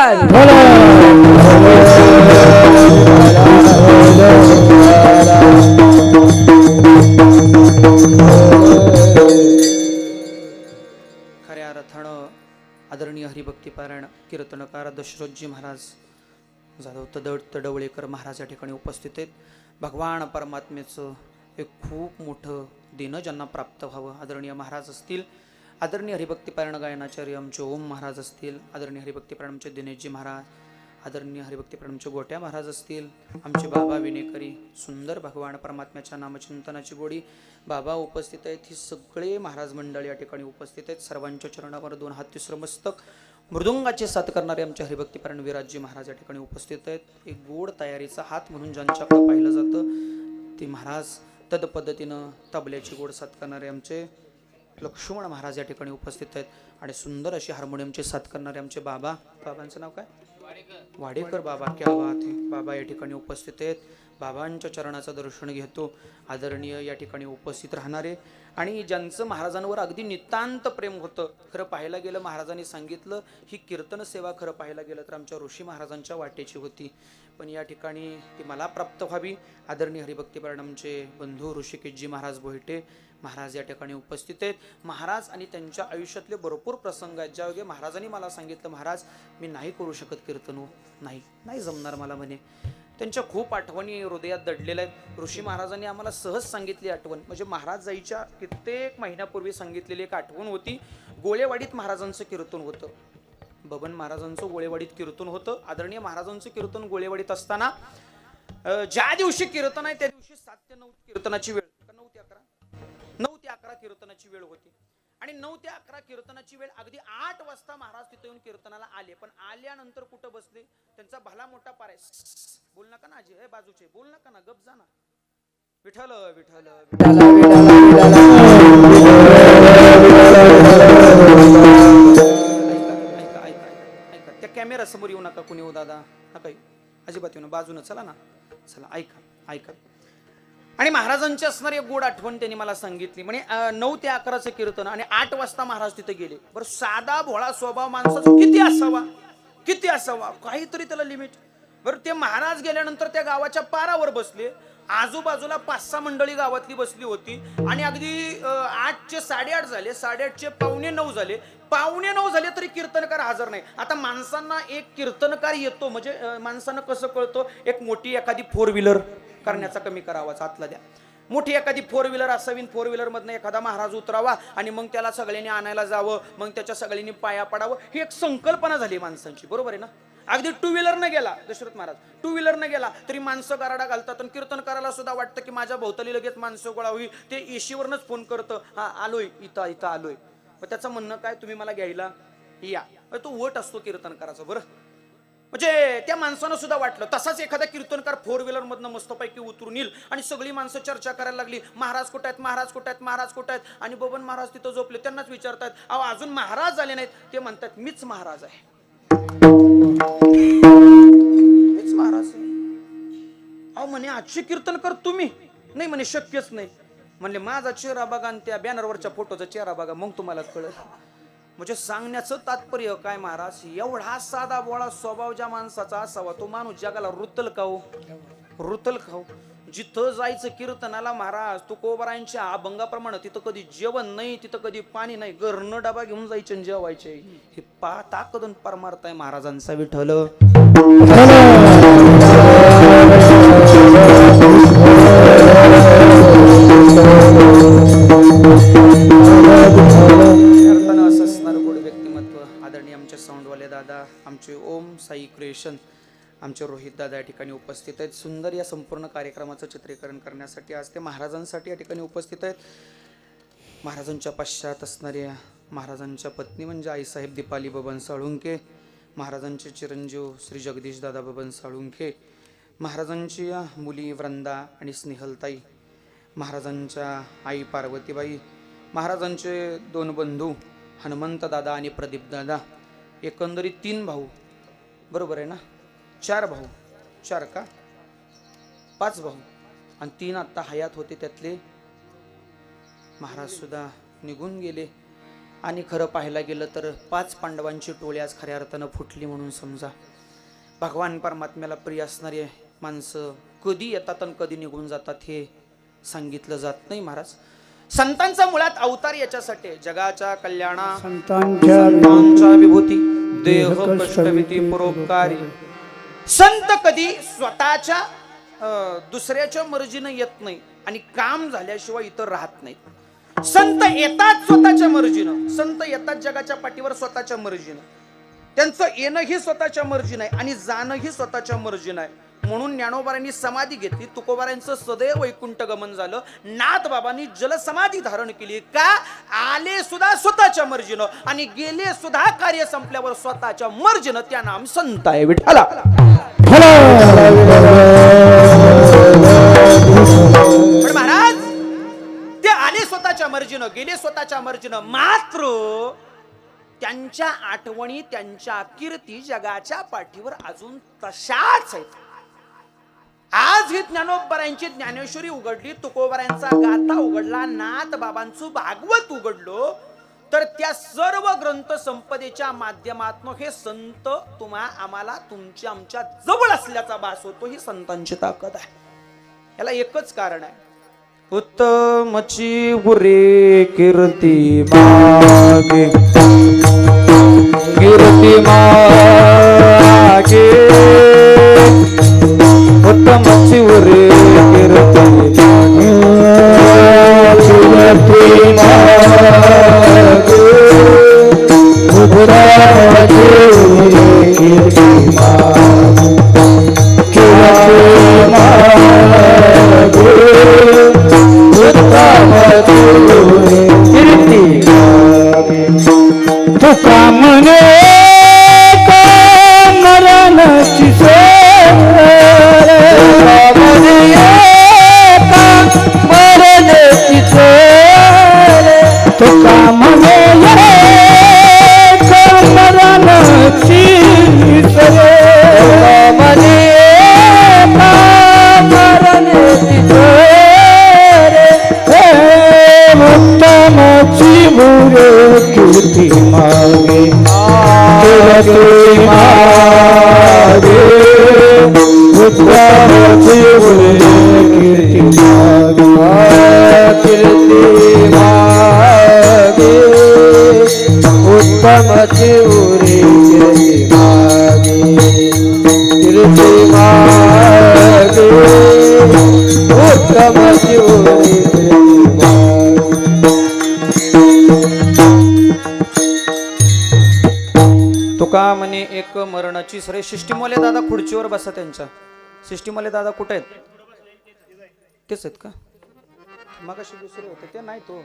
खऱ्या अर्थानं आदरणीय हरिभक्तीपारायण कीर्तनकार दशरथजी महाराज जाधव तडवळेकर महाराज या ठिकाणी उपस्थित आहेत. भगवान परमात्म्याचं एक खूप मोठं दिन ज्यांना प्राप्त व्हावं. आदरणीय महाराज असतील, आदरणीय हरिभक्तीपारायण गायनाचार्य आमचे ओम महाराज असतील, आदरणीय हरिभक्तीपारायण आमचे दिनेशजी महाराज, आदरणीय हरिभक्तीपारायण आमचे गोट्या महाराज असतील, आमचे बाबा विनेकरी. सुंदर भगवान परमात्म्याच्या नामचिंतनाची गोडी बाबा उपस्थित आहेत. ही सगळे महाराज मंडळ या ठिकाणी उपस्थित आहेत. सर्वांच्या चरणावर दोन हात तिसरं मस्तक मृदुंगाचे साथ करणारे आमचे हरिभक्तीपारायण विराजजी महाराज या ठिकाणी उपस्थित आहेत. एक गोड तयारीचा हात म्हणून ज्यांच्याकडे पाहिलं जातं ते महाराज तद पद्धतीनं तबल्याची गोड साथ करणारे आमचे लक्ष्मण महाराज या ठिकाणी उपस्थित आहेत. आणि सुंदर अशी हार्मोनियमची साथ करणारे आमचे बाबांचं नाव काय? वाडेकर बाबा. क्या बात आहे. बाबा या ठिकाणी उपस्थित आहेत. बाबांच्या चरणाचं दर्शन घेतो. आदरणीय या ठिकाणी उपस्थित राहणारे आणि ज्यांचं महाराजांवर अगदी नितांत प्रेम होतं. खरं पाहायला गेलं महाराजांनी सांगितलं ही कीर्तन सेवा खरं पाहायला गेलं तर आमच्या ऋषी महाराजांच्या वाटेची होती, पण या ठिकाणी ती मला प्राप्त व्हावी. आदरणीय हरिभक्तीपारायण आमचे बंधू ऋषिकेशजी महाराज बोहिटे महाराज या ठिकाणी उपस्थित आहेत. महाराज आणि त्यांच्या आयुष्यातले भरपूर प्रसंग आहेत ज्यावेळी महाराजांनी मला सांगितलं महाराज मी नाही करू शकत कीर्तन, नाही जमणार मला म्हणे. त्यांच्या खूप आठवणी हृदयात दडलेल्या आहेत. ऋषी महाराजांनी आम्हाला सहज सांगितली आठवण, म्हणजे महाराज जायच्या कित्येक महिन्यापूर्वी सांगितलेली एक आठवण होती. गोळेवाडीत महाराजांचं कीर्तन होतं. बबन महाराजांचं गोळेवाडीत कीर्तन होतं. आदरणीय महाराजांचं कीर्तन गोळेवाडीत असताना ज्या दिवशी कीर्तन आहे त्या दिवशी 7 ते 9 कीर्तनाची वेळ, 9 ते 11 कीर्तनाची वेळ होती. आणि 9 ते 11 कीर्तनाची वेळ अगदी 8 वाजता महाराज तिथे येऊन कीर्तनाला आले. पण आल्यानंतर कुठं बसले? त्यांचा भला मोठा पार आहे. बोल नका ना आजी, हे बाजूचे बोल नका ना, गप जा ना. विठ्ठल विठ्ठल ऐका त्या कॅमेरा समोर येऊ नका कुणी. हो दादा नका अजिबात येऊ ना, बाजून चला ना, चला ऐका. आणि महाराजांची असणारी एक गोड आठवण त्यांनी मला सांगितली. म्हणजे 9 ते 11चं कीर्तन आणि 8 वाजता महाराज तिथे गेले. बरं साधा भोळा स्वभाव माणसाचा किती असावा, काहीतरी त्याला लिमिट. बरं ते महाराज गेल्यानंतर त्या गावाच्या पारावर बसले. आजूबाजूला 5-6 मंडळी गावातली बसली होती आणि अगदी 8चे 8:30 झाले, 8:30चे 8:45 झाले, 8:45 झाले तरी कीर्तनकार हजर नाही. आता माणसांना एक कीर्तनकार येतो म्हणजे माणसांना कसं कळतं, एक मोठी एखादी 4 व्हीलर करण्याचा कमी करावा हातला द्या, मोठी एखादी 4 व्हीलर असावी, 4 व्हीलर मधनं एखादा महाराज उतरावा आणि मग त्याला सगळ्यांनी आणायला जावं, मग त्याच्या सगळ्यांनी पाया पडावं, ही एक संकल्पना झाली माणसांची. बरोबर आहे ना? अगदी 2 व्हीलर न गेला दशरथ महाराज, 2 व्हीलर न गेला तरी माणसं गाराडा घालतात आणि कीर्तनकाराला सुद्धा वाटतं की माझ्या भोवताली लगेच माणसं गोळा होईल. ते एशीवरनच फोन करतं, हा आलोय, इथं आलोय. मग त्याचं म्हणणं काय, तुम्ही मला घ्यायला या. तो वट असतो कीर्तनकाराचा. बरं म्हणजे त्या माणसानं सुद्धा वाटलं. तसाच एखादा कीर्तनकार 4 व्हीलर मधनं मस्तपैकी उतरून येईल आणि सगळी माणसं चर्चा करायला लागली, महाराज कुठे आहेत, महाराज कुठे आहेत, महाराज कुठे आहेत. आणि बबन महाराज तिथं झोपले. त्यांनाच विचारतात, अहो अजून महाराज आले नाहीत. ते म्हणतात, मीच महाराज आहे, मीच महाराज आहे. अहो म्हणे आजचे कीर्तनकार तुम्ही? नाही म्हणे, शक्यच नाही. म्हणले माझा चेहरा बघा आणि त्या बॅनरवरच्या फोटोचा चेहरा बघा, मग तुम्हाला कळलं. म्हणजे सांगण्याचं तात्पर्य काय महाराज, एवढा साधा बोळा स्वभाव ज्या माणसाचा असावा तो माणूस जगाला रुतल खाऊ, रुतल खाऊ. जिथं जायचं कीर्तनाला महाराज तुकोबारायांच्या अभंगाप्रमाणे तिथं कधी जेवण नाही, तिथं कधी पाणी नाही, घरनं डबा घेऊन जायचे आणि जेवायचे. हे ताकद परमार्थ आहे महाराजांचा. विठ्ठल असं असणार गोड व्यक्तिमत्व. आदरणीय आमचे साऊंडवाले दादा, आमचे ओम साई क्रिएशन, आमचे रोहित दादा या ठिकाणी उपस्थित आहेत. सुंदर या संपूर्ण कार्यक्रमाचं चित्रीकरण करण्यासाठी आज ते महाराजांसाठी या ठिकाणी उपस्थित आहेत. महाराजांच्या पश्चात असणाऱ्या महाराजांच्या पत्नी म्हणजे आईसाहेब दीपाली बबन साळुंखे, महाराजांचे चिरंजीव श्री जगदीश दादा बबन साळुंखे, महाराजांची मुली वृंदा आणि स्नेहलताई, महाराजांच्या आई पार्वतीबाई, महाराजांचे 2 बंधू हनुमंत दादा आणि प्रदीप दादा, एकंदरीत 3 भाऊ. बरोबर आहे ना? 4 भाऊ, 4 का 5 भाऊ आणि 3 आत्ता हयात होते. त्यातले महाराज सुद्धा निघून गेले. आणि खरं पाहायला गेलं तर 5 पांडवांची टोळी आज खऱ्या अर्थानं फुटली म्हणून समजा. भगवान परमात्म्याला प्रिय असणारे माणसं कधी येतात आणि कधी निघून जातात हे सांगितलं जात नाही महाराज. संतांचा मुळात अवतार याच्यासाठी, जगाच्या कल्याणा संतांच्या विभूती देह कष्टविती परोपकारी. संत कधी स्वतःच्या दुसऱ्याच्या मर्जीनं येत नाही आणि काम झाल्याशिवाय इतर राहत नाही. संत येतात स्वतःच्या मर्जीनं, संत येतात जगाच्या पाठीवर स्वतःच्या मर्जीनं. त्यांचं येणंही स्वतःच्या मर्जीनं आहे आणि जाणंही स्वतःच्या मर्जीनं आहे. म्हणून ज्ञानोबारांनी समाधी घेतली, तुकोबारांचं सदैव वैकुंठ गमन झालं, नाथबाबांनी जलसमाधी धारण केली. का? आले सुद्धा स्वतःच्या मर्जीनं आणि गेले सुद्धा कार्य संपल्यावर स्वतःच्या मर्जीनं. त्या नाम संत आहे विठ्ठला. पण महाराज ते आले स्वतःच्या मर्जीनं, गेले स्वतःच्या मर्जीनं, मात्र त्यांच्या आठवणी, त्यांच्या कीर्ती जगाच्या पाठीवर अजून तशाच आहेत. आज ही ज्ञानोबारांची ज्ञानेश्वरी उघडली, तुकोबारांचा गाथा उघडला, नाथ बाबांचं भागवत उघडलो, तर त्या सर्व ग्रंथ संपदेच्या माध्यमातून हे संत तुम्हा आम्हाला तुमच्या आमच्या जवळ असल्याचा भास होतो. ही संतांची ताकद आहे. याला एकच कारण आहे, उत्तमची उरे कीर्ती मागे, कीर्ती मागे, उत्तमची उरे कीर्ती मागे, उभराचे कीर्ती मागे, कीर्ती मागे, तुका म्हणे का मरणाची सोय, मरणाची सोय, तुका म्हणे का मरणाची सोय, मरणाची सोय, उत्तमची मुरे कीर्ती मागे, कीर्ती मागे, तुका म्हणे एक मरणाची सरे शिष्टीमोले दादा खुर्चीवर बसा त्यांच्या शिष्टीमोले दादा कुठे आहेत तेच आहेत का मग अशी दुसरे होते ते नाही तो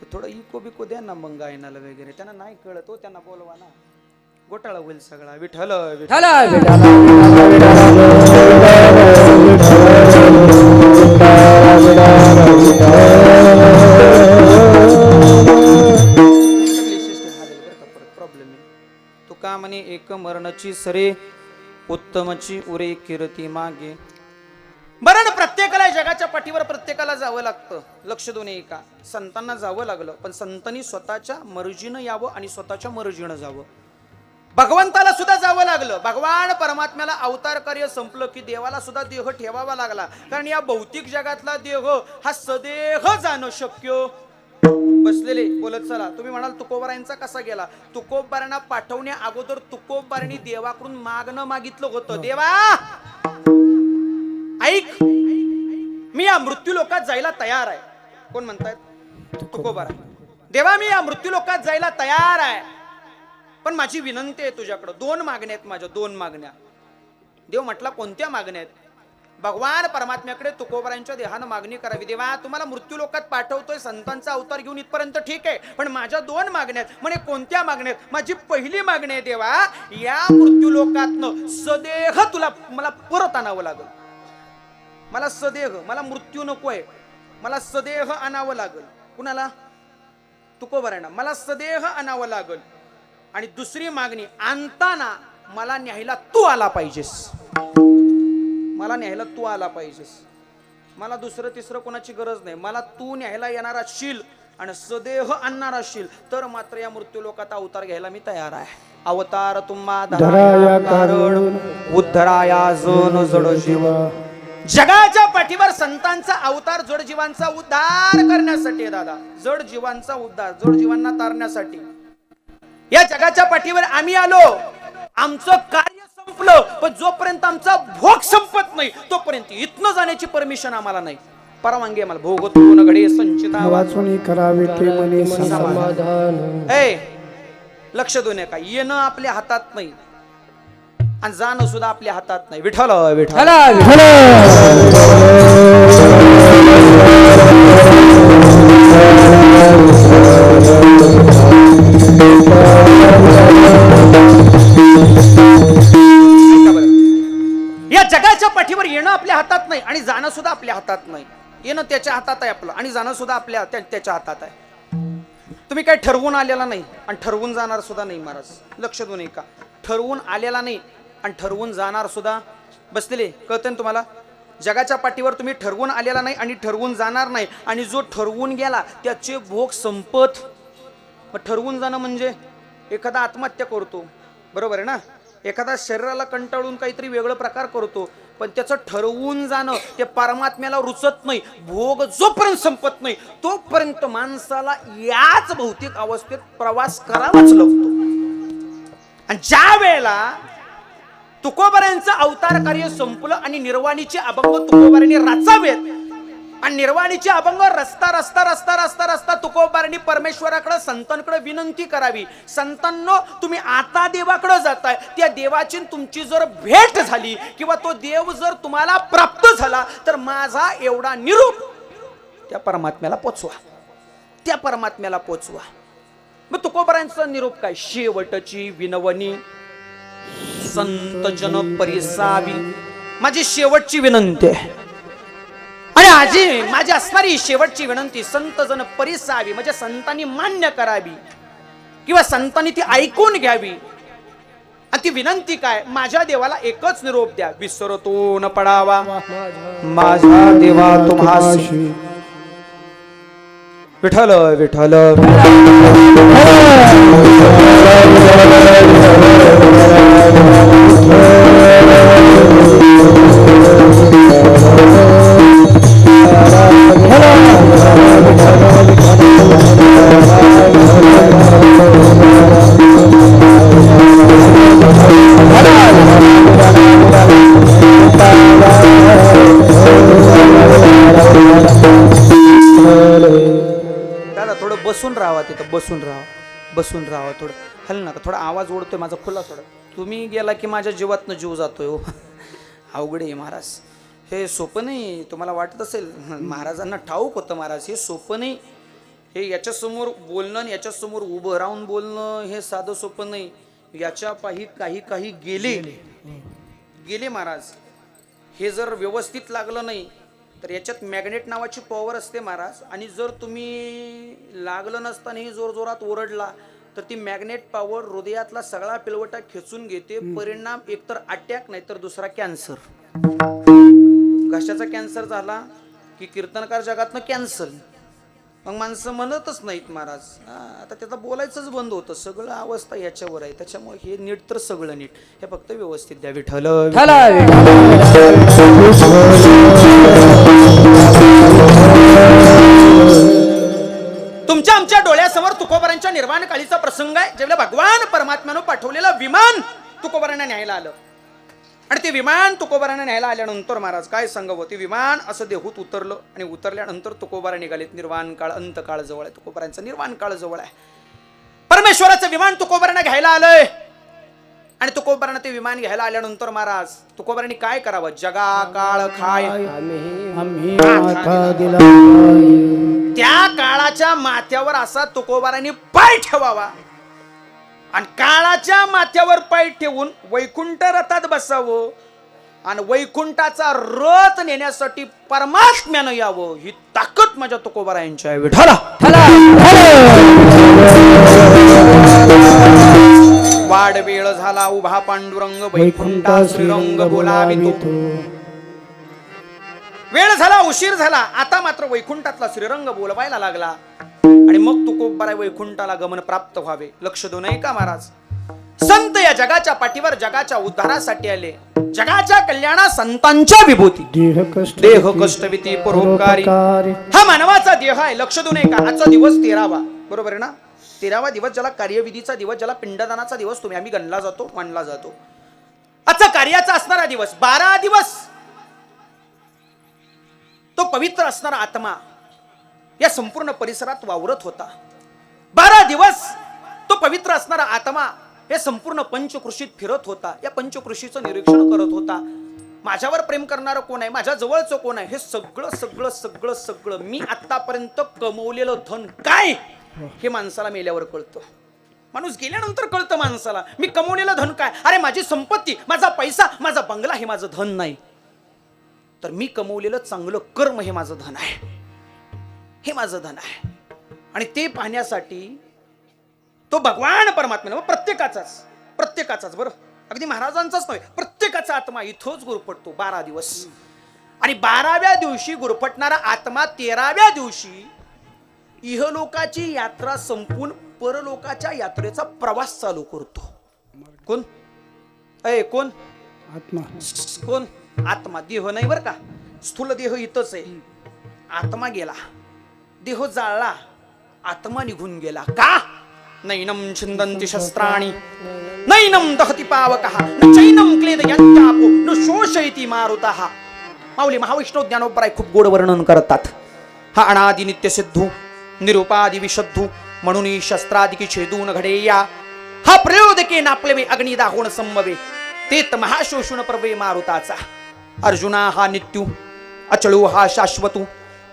थोडं इको बिको द्या ना मग गायनाला वगैरे त्यांना नाही कळत हो त्यांना बोलवा ना घोटाळा होईल सगळा विठ्ठल विठ्ठल तुका म्हणे एक मरणाची सरे उत्तमची उरे कीर्ती मागे बरं प्रत्येकाला जगाच्या पाठीवर प्रत्येकाला जावं लागतं लक्ष देऊन एका संतांना जावं लागलं पण संतांनी स्वतःच्या मर्जीनं यावं आणि स्वतःच्या मर्जीनं जावं भगवंताला सुद्धा जावं लागलं भगवान परमात्म्याला अवतार कार्य संपलं की देवाला सुद्धा देह ठेवावा लागला कारण या भौतिक जगातला देह हा सदेह जाणं शक्य बसलेले बोलत चला तुम्ही म्हणाल तुकोबारायांचा कसा गेला तुकोबारांना पाठवण्या अगोदर तुकोबारांनी देवाकडून मागणं मागितलं होतं देवा ऐक मी या मृत्यू लोकात जायला तयार आहे कोण म्हणतायत तुकोबारा देवा मी या मृत्यू लोकात जायला तयार आहे पण माझी विनंती आहे तुझ्याकडे दोन मागण्या आहेत माझ्या दोन मागण्या देव म्हटला कोणत्या मागण्या आहेत भगवान परमात्म्याकडे तुकोबारांच्या देहानं मागणी करावी देवा तुम्हाला मृत्यू लोकात पाठवतोय संतांचा अवतार घेऊन इथपर्यंत ठीक आहे पण माझ्या दोन मागण्या आहेत म्हणे कोणत्या मागण्या आहेत माझी पहिली मागणी आहे देवा या मृत्यू लोकातनं सदेह तुला मला परत आणावं लागल मला सदेह मला मृत्यू नकोय मला सदेह आणावं लागल कुणाला तुकोबारांना मला सदेह आणावं लागल आणि दुसरी मागणी आणताना मला न्यायला तू आला पाहिजेस मला न्यायला तू आला पाहिजेस मला दुसरं तिसरं कोणाची गरज नाही मला तू न्यायला येणार असशील आणि सदेह आणणार असशील तर मात्र या मृत्यू लोकात अवतार घ्यायला मी तयार आहे अवतार तुम्हा धराया कारण उद्धराया जन जड जीव जगाच्या पाठीवर संतांचा अवतार जड जीवांचा उद्धार करण्यासाठी दादा जड जीवांचा उद्धार जड जीवांना तारण्यासाठी या जगाच्या पाठीवर आम्ही आलो आमचं कार्य संपलं पण जोपर्यंत आमचा भोग संपत नाही तोपर्यंत इथनं जाण्याची परमिशन आम्हाला नाही परवानगी आम्हाला भोगतो घडे संचिता वाचून करावे ते मने समाधान लक्ष देऊ नका येणं आपल्या हातात नाही आणि जाणं सुद्धा आपल्या हातात नाही विठ्ठल विठ्ठल या जगाच्या पाठीवर येणं आपल्या हातात नाही आणि जाणं सुद्धा आपल्या हातात नाही येणं त्याच्या हातात आहे आपलं आणि जाणं सुद्धा आपल्या त्याच्या हातात आहे तुम्ही काय ठरवून आलेला नाही आणि ठरवून जाणार सुद्धा नाही महाराज लक्ष देऊ नका ठरवून आलेला नाही आणि ठरवून जाणार सुद्धा बसलेले कळतं ना तुम्हाला जगाच्या पाठीवर तुम्ही ठरवून आलेला नाही आणि ठरवून जाणार नाही आणि जो ठरवून गेला त्याचे भोग संपत मग ठरवून जाणं म्हणजे एखादा आत्महत्या करतो बरोबर आहे ना एखादा शरीराला कंटाळून काहीतरी वेगळं प्रकार करतो पण त्याचं ठरवून जाणं ते परमात्म्याला रुचत नाही भोग जोपर्यंत संपत नाही तोपर्यंत माणसाला याच भौतिक अवस्थेत प्रवास करावाच लागतो आणि ज्या वेळेला तुकोबारांचं अवतार कार्य संपलं आणि निर्वाणीचे अभंग तुकोबारांनी रचावेत आणि निर्वाणीचे अभंग रस्ता रस्ता रस्ता रस्ता रस्ता तुकोबारांनी परमेश्वराकडे संतांकडे विनंती करावी संतांनो तुम्ही आता देवाकडे जाताय त्या देवाची तुमची जर भेट झाली किंवा तो देव जर तुम्हाला प्राप्त झाला तर माझा एवढा निरोप त्या परमात्म्याला पोचवा त्या परमात्म्याला पोचवा मग तुकोबारांचा निरोप काय शेवटची विनवणी संत जन परिसावी माझी शेवटची विनंती आहे आणि आजी माझी असणारी शेवटची विनंती संत जन परिसावी म्हणजे संतांनी मान्य करावी किंवा संतांनी ती ऐकून घ्यावी आणि ती विनंती काय माझ्या देवाला एकच निरोप द्या विसरतो न पडावा माझा देवा तुम्हासी विठ्ठल विठ्ठल तिथं बसून राहा थोडं हल नका, थोडा आवाज ओढतोय माझा खुला थोडा. तुम्ही गेला की माझ्या जीवातनं जीव जातोय हो. अवघड आहे महाराज, हे सोपं नाही. तुम्हाला वाटत असेल महाराजांना ठाऊक होतं महाराज हे सोपं नाही. हे याच्यासमोर बोलणं आणि याच्यासमोर उभं राहून बोलणं हे साधं सोपं नाही. याच्या पायी काही गेले महाराज. हे जर व्यवस्थित लागलं नाही तर याच्यात मॅग्नेट नावाची पॉवर असते महाराज, आणि जर तुम्ही लागलं नसतानाही जोरजोरात ओरडला तर ती मॅग्नेट पॉवर हृदयातला सगळा पिलवटा खेचून घेते. परिणाम एकतर अटॅक नाही तर दुसरा कॅन्सर. घशाचा कॅन्सर झाला की कीर्तनकार जगातनं कॅन्सल. मग माणसं म्हणतच नाहीत महाराज. आता त्याचं बोलायचंच बंद होतं. सगळं अवस्था याच्यावर आहे. त्याच्यामुळे हे नीट तर सगळं नीट, हे फक्त व्यवस्थित द्या. विठ्ठल तुमच्या आमच्या डोळ्यासमोर तुकोबारांच्या निर्वाण काळीचा प्रसंग आहे. ज्यावेळेला भगवान परमात्म्यानं पाठवलेलं विमान तुकोबारांना न्यायला आलं, आणि ते विमान तुकोबारांना न्यायला आल्यानंतर महाराज काय सांगावं, ते विमान असं देहूत उतरलं, आणि उतरल्यानंतर तुकोबारा निघालेत. निर्वाण काळ अंतकाळ जवळ आहे. तुकोबारांचा निर्वाण काळ जवळ आहे. परमेश्वराचं विमान तुकोबारांना घ्यायला आलंय, आणि तुकोबारांना ते विमान घ्यायला आल्यानंतर महाराज तुकोबारांनी काय करावं, जगा काळ खाय आम्ही माथा दिला. त्या काळाच्या माथ्यावर असा तुकोबारांनी पाय ठेवावा, आणि काळाच्या माथ्यावर पाय ठेवून वैकुंठ रथात बसावं, आणि वैकुंठाचा रथ नेण्यासाठी परमात्म्यानं यावं. ही ताकद माझ्या तुकोबारायांची आहे. विठ्ठला वाढ वेळ झाला उभा पांडुरंग, वैकुंठा श्रीरंग बोलावितो. वेळ झाला, उशीर झाला, आता मात्र वैकुंठातला श्रीरंग बोलवायला लागला, आणि मग तुकोबारा वैकुंठाला गमन प्राप्त व्हावे. लक्ष देऊ नये का महाराज. संत या जगाच्या पाठीवर जगाच्या उद्धारासाठी आले. जगाच्या कल्याणा संतांच्या विभूती, देह कष्टविती परोपकारी. हा मानवाचा देह आहे. लक्ष देऊ नये का. आजचा दिवस 13वा, बरोबर आहे ना. 13वा दिवस, ज्याला कार्यविधीचा दिवस, ज्याला पिंडदानाचा दिवस तुम्ही आम्ही गणला जातो, मानला जातो. आजचा कार्याचा असणारा दिवस. 12 दिवस तो पवित्र असणारा आत्मा या संपूर्ण परिसरात वावरत होता. 12 दिवस तो पवित्र असणारा आत्मा या संपूर्ण पंचकृषीत फिरत होता. या पंचकृषीचं निरीक्षण करत होता. माझ्यावर प्रेम करणारं कोण आहे, माझ्या जवळचं कोण आहे, हे सगळं सगळं सगळं सगळं मी आतापर्यंत कमवलेलं धन काय हे माणसाला मेल्यावर कळतं. माणूस गेल्यानंतर कळतं माणसाला मी कमवलेलं धन काय. अरे माझी संपत्ती, माझा पैसा, माझा बंगला हे माझं धन नाही, तर मी कमवलेलं चांगलं कर्म हे माझं धन आहे. हे माझं धन आहे. आणि ते पाहण्यासाठी तो भगवान परमात्म्यानं प्रत्येकाचाच बरं, अगदी महाराजांचाच नव्हे, प्रत्येकाचा आत्मा इथंच गुरफटतो 12 दिवस. आणि 12व्या दिवशी गुरफटणारा आत्मा 13व्या दिवशी इहलोकाची यात्रा संपून परलोकाच्या यात्रेचा प्रवास चालू करतो. कोण कोण आत्मा. कोण आत्मा. देह नाही बरं का. स्थूल देह इथंच आहे. आत्मा गेला, देह जाळला, आत्मा निघून गेला. का. नैनम छिंदन्ति शस्त्राणि नैनम दहति पावकः न चैनम क्लेदयन्त्यापो न शोषयति मारुतः. माऊली महाविष्णू ज्ञानोबराय खूप गोड वर्णन करतात. हा अनादि नित्य सिद्धू निरुपादि विशुद्धू म्हणून शस्त्रादिकी छेदून घडेया. हा प्रयोदके नापलेवे अग्निदाहोण संमवे तेत महाशोषुण प्रवे मारुताचा. अर्जुना हा नित्यू अचळू हा शाश्वतू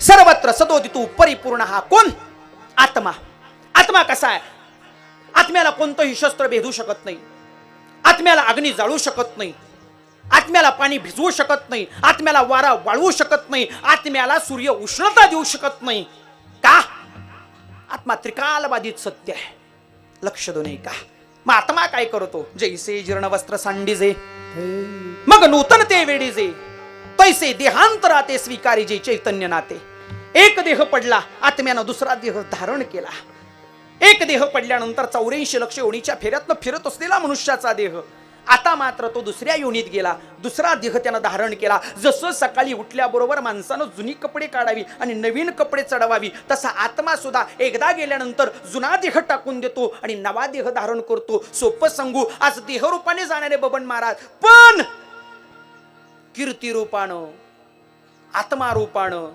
सर्वत्र सदोदितू परिपूर्ण हा कोण. आत्मा. आत्मा कसा आहे. आत्म्याला कोणतंही शस्त्र भेदू शकत नाही. आत्म्याला अग्नी जाळू शकत नाही. आत्म्याला पाणी भिजवू शकत नाही. आत्म्याला वारा वाळवू शकत नाही. आत्म्याला सूर्य उष्णता देऊ शकत नाही. का. आत्मा त्रिकालबाधित सत्य आहे. लक्ष दो नाही का. मग आत्मा काय करतो. जैसे जीर्ण वस्त्र सांडीजे मग नूतन ते वेडीजे तैसे देहांतरा ते स्वीकारीजे चैतन्य नाते. एक देह पडला, आत्म्यानं दुसरा देह धारण केला. एक देह पडल्यानंतर 84 लक्ष योनीच्या फेऱ्यातनं फिरत असलेला मनुष्याचा देह आता मात्र तो दुसऱ्या योनीत गेला. दुसरा देह त्यानं धारण केला. जसं सकाळी उठल्याबरोबर माणसानं जुनी कपडे काढावी आणि नवीन कपडे चढवावी, तसा आत्मा सुद्धा एकदा गेल्यानंतर जुना देह टाकून देतो आणि नवा देह धारण करतो. सोपं सांगू, आज देहरूपाने जाणारे बबन महाराज पण कीर्ती रूपानं, आत्मा रूपानं,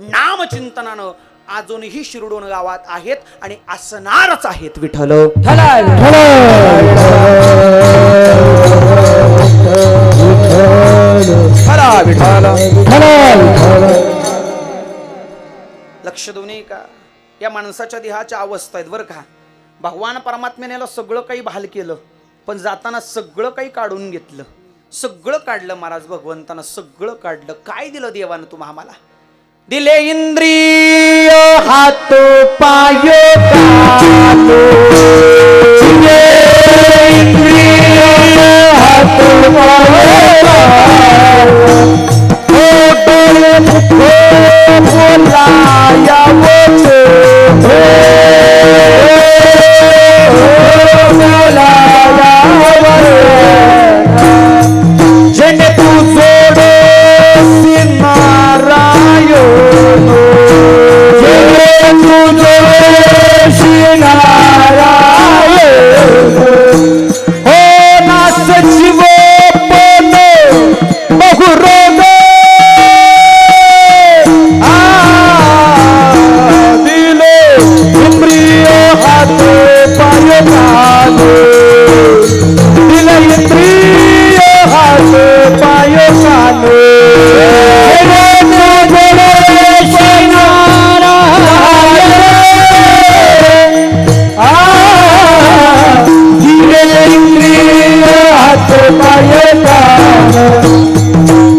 नामचिंतनानं अजूनही शिरडोन गावात आहेत आणि असणारच आहेत. विठ्ठल लक्ष देऊ नये का? या माणसाच्या देहाच्या अवस्था आहेत बरं का. भगवान परमात्म्याने याला सगळं काही भाल केलं, पण जाताना सगळं काही काढून घेतलं. सगळं काढलं महाराज भगवंतानं, सगळं काढलं. काय दिलं देवानं तुम्हा आम्हाला? दिले इंद्रिय हात पाय कानो, दिले इंद्रिय हात पाय कानो, बोलाया बोले जने तू जोडो नारायण, जने तू जोडो नारायण, हो नास जीव पण बहुरोग दिले इंद्रिय हात पाय कानो, दिले इंद्रिय हात पाय कानो, दिले इंद्रिय हात पाय कानो,